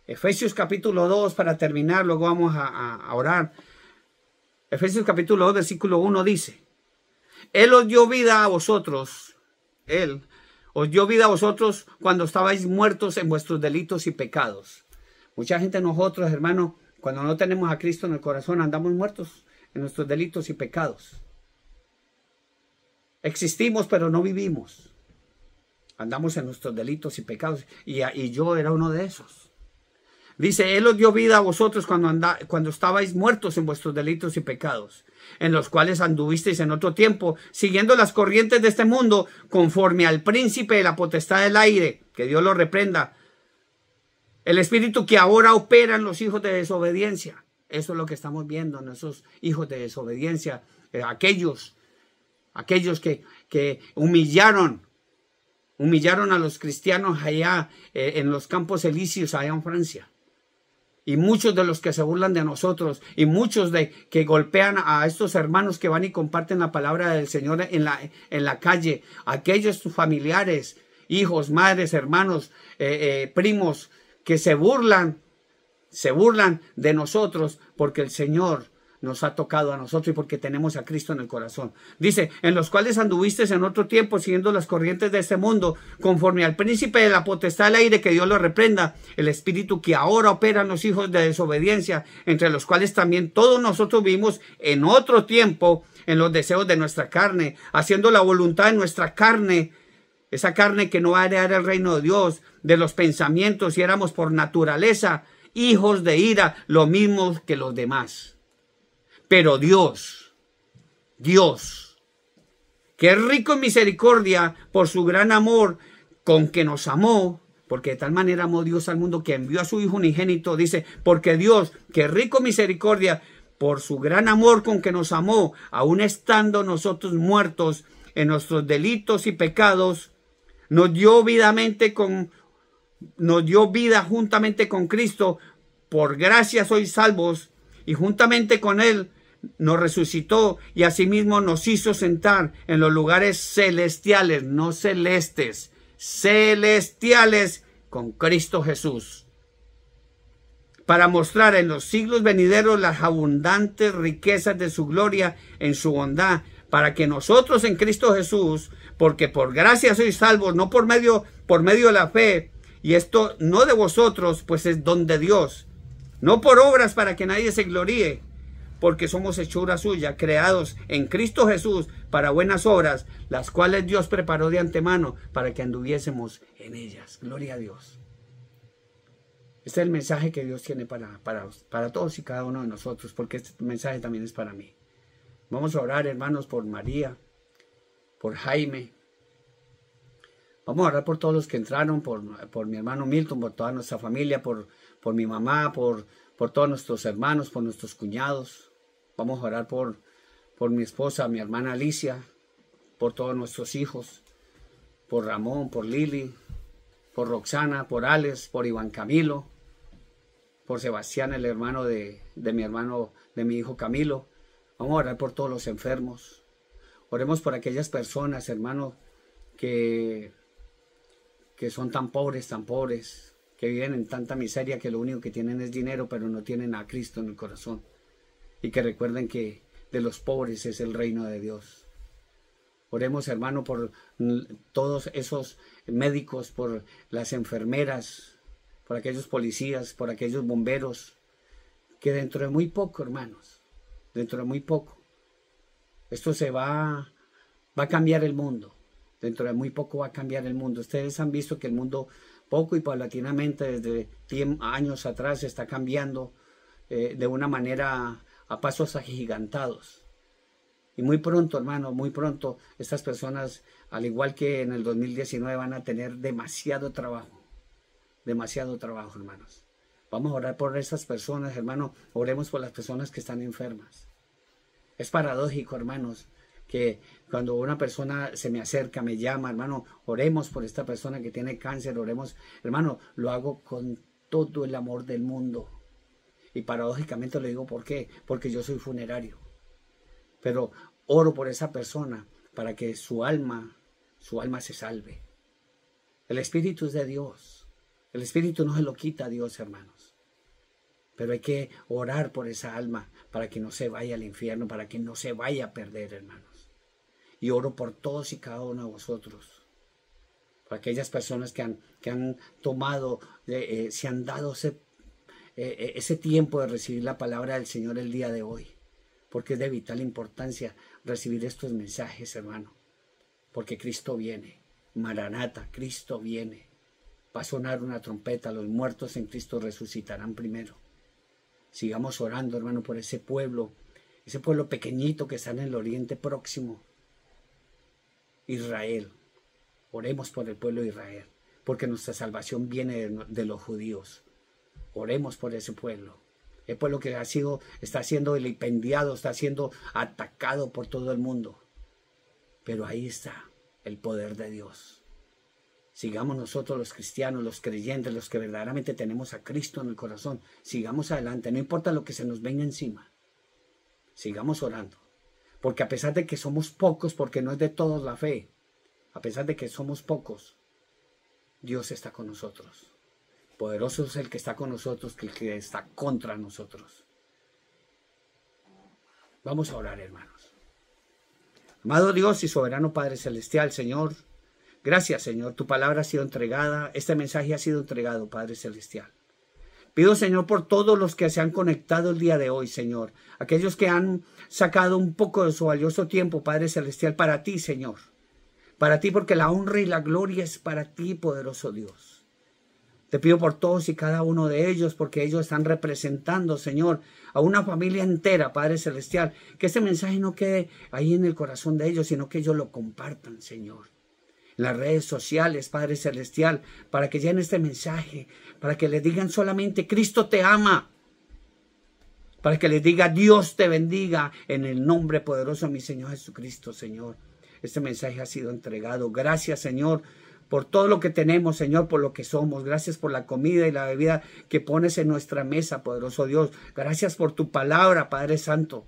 Efesios capítulo 2, para terminar, luego vamos a orar. Efesios capítulo 2, versículo 1 dice: Él os dio vida a vosotros. Él os dio vida a vosotros cuando estabais muertos en vuestros delitos y pecados. Mucha gente, nosotros, hermano, cuando no tenemos a Cristo en el corazón, andamos muertos en nuestros delitos y pecados. Existimos, pero no vivimos. Andamos en nuestros delitos y pecados. Y yo era uno de esos. Dice, Él os dio vida a vosotros cuando estabais muertos en vuestros delitos y pecados, en los cuales anduvisteis en otro tiempo, siguiendo las corrientes de este mundo, conforme al príncipe de la potestad del aire, que Dios lo reprenda. El espíritu que ahora opera en los hijos de desobediencia. Eso es lo que estamos viendo en esos hijos de desobediencia. Aquellos que humillaron a los cristianos allá en los campos elíseos allá en Francia. Y muchos de los que se burlan de nosotros, y muchos que golpean a estos hermanos que van y comparten la palabra del Señor en la calle, aquellos familiares, hijos, madres, hermanos, primos, que se burlan de nosotros porque el Señor nos ha tocado a nosotros y porque tenemos a Cristo en el corazón. Dice, en los cuales anduvisteis en otro tiempo siguiendo las corrientes de este mundo, conforme al príncipe de la potestad del aire, que Dios lo reprenda, el espíritu que ahora opera en los hijos de desobediencia, entre los cuales también todos nosotros vivimos en otro tiempo en los deseos de nuestra carne, haciendo la voluntad de nuestra carne, esa carne que no va a heredar el reino de Dios, de los pensamientos, y éramos por naturaleza hijos de ira, lo mismo que los demás. Pero Dios, que es rico en misericordia por su gran amor con que nos amó, porque de tal manera amó Dios al mundo que envió a su Hijo unigénito, dice, porque Dios, que es rico en misericordia por su gran amor con que nos amó, aun estando nosotros muertos en nuestros delitos y pecados, nos dio vida juntamente con Cristo. Por gracia sois salvos, y juntamente con Él nos resucitó y asimismo nos hizo sentar en los lugares celestiales, no celestes, celestiales con Cristo Jesús, para mostrar en los siglos venideros las abundantes riquezas de su gloria en su bondad, para que nosotros en Cristo Jesús, porque por gracia sois salvos, no por medio de la fe, y esto no de vosotros, pues es don de Dios, no por obras para que nadie se gloríe, porque somos hechura suya, creados en Cristo Jesús para buenas obras, las cuales Dios preparó de antemano para que anduviésemos en ellas. Gloria a Dios. Este es el mensaje que Dios tiene para todos y cada uno de nosotros, porque este mensaje también es para mí. Vamos a orar, hermanos, por María, por Jaime. Vamos a orar por todos los que entraron, por mi hermano Milton, por toda nuestra familia, por mi mamá, por todos nuestros hermanos, por nuestros cuñados. Vamos a orar por mi esposa, mi hermana Alicia, por todos nuestros hijos, por Ramón, por Lili, por Roxana, por Alex, por Iván Camilo, por Sebastián, el hermano de mi hijo Camilo. Vamos a orar por todos los enfermos. Oremos por aquellas personas, hermano, que son tan pobres, que viven en tanta miseria que lo único que tienen es dinero, pero no tienen a Cristo en el corazón. Y que recuerden que de los pobres es el reino de Dios. Oremos, hermano, por todos esos médicos, por las enfermeras, por aquellos policías, por aquellos bomberos, que dentro de muy poco, hermanos, dentro de muy poco, esto va a cambiar el mundo. Dentro de muy poco va a cambiar el mundo. Ustedes han visto que el mundo poco y paulatinamente desde años atrás está cambiando de una manera a pasos agigantados. Y muy pronto, hermano, muy pronto estas personas, al igual que en el 2019, van a tener demasiado trabajo, hermanos. Vamos a orar por esas personas, hermano. Oremos por las personas que están enfermas. Es paradójico, hermanos, que cuando una persona se me acerca, me llama, hermano, oremos por esta persona que tiene cáncer, oremos, hermano, lo hago con todo el amor del mundo. Y paradójicamente lo digo, ¿por qué? Porque yo soy funerario. Pero oro por esa persona para que su alma se salve. El Espíritu es de Dios. El Espíritu no se lo quita a Dios, hermanos. Pero hay que orar por esa alma para que no se vaya al infierno, para que no se vaya a perder, hermanos. Y oro por todos y cada uno de vosotros. Por aquellas personas que han tomado, se han dado ese tiempo de recibir la palabra del Señor el día de hoy. Porque es de vital importancia recibir estos mensajes, hermano. Porque Cristo viene. Maranata, Cristo viene. Va a sonar una trompeta. Los muertos en Cristo resucitarán primero. Sigamos orando, hermano, por ese pueblo pequeñito que está en el Oriente Próximo. Israel. Oremos por el pueblo de Israel. Porque nuestra salvación viene de los judíos. Oremos por ese pueblo. El pueblo que está siendo vilipendiado, está siendo atacado por todo el mundo. Pero ahí está el poder de Dios. Sigamos nosotros los cristianos, los creyentes, los que verdaderamente tenemos a Cristo en el corazón. Sigamos adelante, no importa lo que se nos venga encima. Sigamos orando. Porque a pesar de que somos pocos, porque no es de todos la fe, a pesar de que somos pocos, Dios está con nosotros. Poderoso es el que está con nosotros que el que está contra nosotros. Vamos a orar, hermanos. Amado Dios y soberano Padre Celestial, Señor, gracias, Señor. Tu palabra ha sido entregada. Este mensaje ha sido entregado, Padre Celestial. Pido, Señor, por todos los que se han conectado el día de hoy, Señor. Aquellos que han sacado un poco de su valioso tiempo, Padre Celestial, para ti, Señor. Para ti, porque la honra y la gloria es para ti, poderoso Dios. Te pido por todos y cada uno de ellos, porque ellos están representando, Señor, a una familia entera, Padre Celestial. Que este mensaje no quede ahí en el corazón de ellos, sino que ellos lo compartan, Señor. En las redes sociales, Padre Celestial, para que llenen este mensaje, para que les digan solamente, Cristo te ama. Para que les diga, Dios te bendiga, en el nombre poderoso de mi Señor Jesucristo, Señor. Este mensaje ha sido entregado. Gracias, Señor, por todo lo que tenemos, Señor, por lo que somos. Gracias por la comida y la bebida que pones en nuestra mesa, poderoso Dios. Gracias por tu palabra, Padre Santo.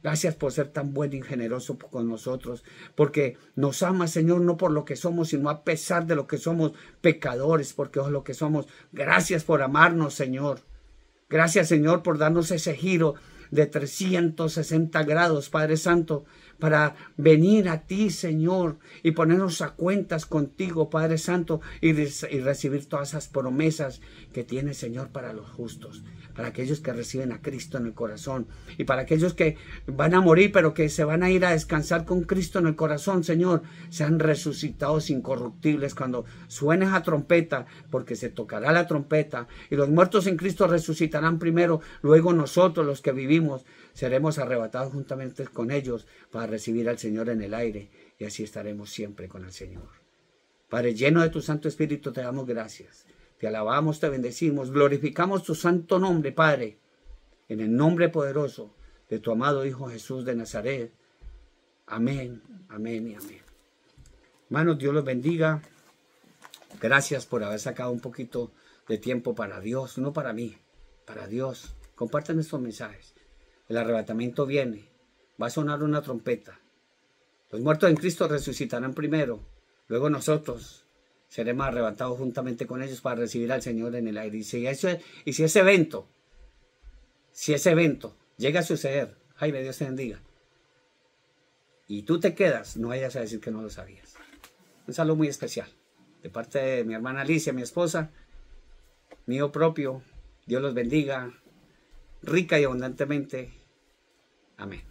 Gracias por ser tan bueno y generoso con nosotros, porque nos amas, Señor, no por lo que somos, sino a pesar de lo que somos pecadores, porque es lo que somos. Gracias por amarnos, Señor. Gracias, Señor, por darnos ese giro de 360 grados, Padre Santo, para venir a ti, Señor, y ponernos a cuentas contigo, Padre Santo, y recibir todas esas promesas que tiene, Señor, para los justos, para aquellos que reciben a Cristo en el corazón, y para aquellos que van a morir, pero que se van a ir a descansar con Cristo en el corazón, Señor, sean resucitados incorruptibles cuando suene esa trompeta, porque se tocará la trompeta, y los muertos en Cristo resucitarán primero, luego nosotros, los que vivimos, seremos arrebatados juntamente con ellos para recibir al Señor en el aire, y así estaremos siempre con el Señor. Padre, lleno de tu Santo Espíritu, te damos gracias. Te alabamos, te bendecimos, glorificamos tu santo nombre, Padre, en el nombre poderoso de tu amado Hijo Jesús de Nazaret. Amén, amén y amén. Hermanos, Dios los bendiga. Gracias por haber sacado un poquito de tiempo para Dios, no para mí, para Dios. Compartan estos mensajes. El arrebatamiento viene. Va a sonar una trompeta. Los muertos en Cristo resucitarán primero. Luego nosotros seremos arrebatados juntamente con ellos para recibir al Señor en el aire. Y si ese evento llega a suceder, ay, Dios te bendiga, y tú te quedas, no vayas a decir que no lo sabías. Un saludo muy especial de parte de mi hermana Alicia, mi esposa, mío propio. Dios los bendiga rica y abundantemente. Amén.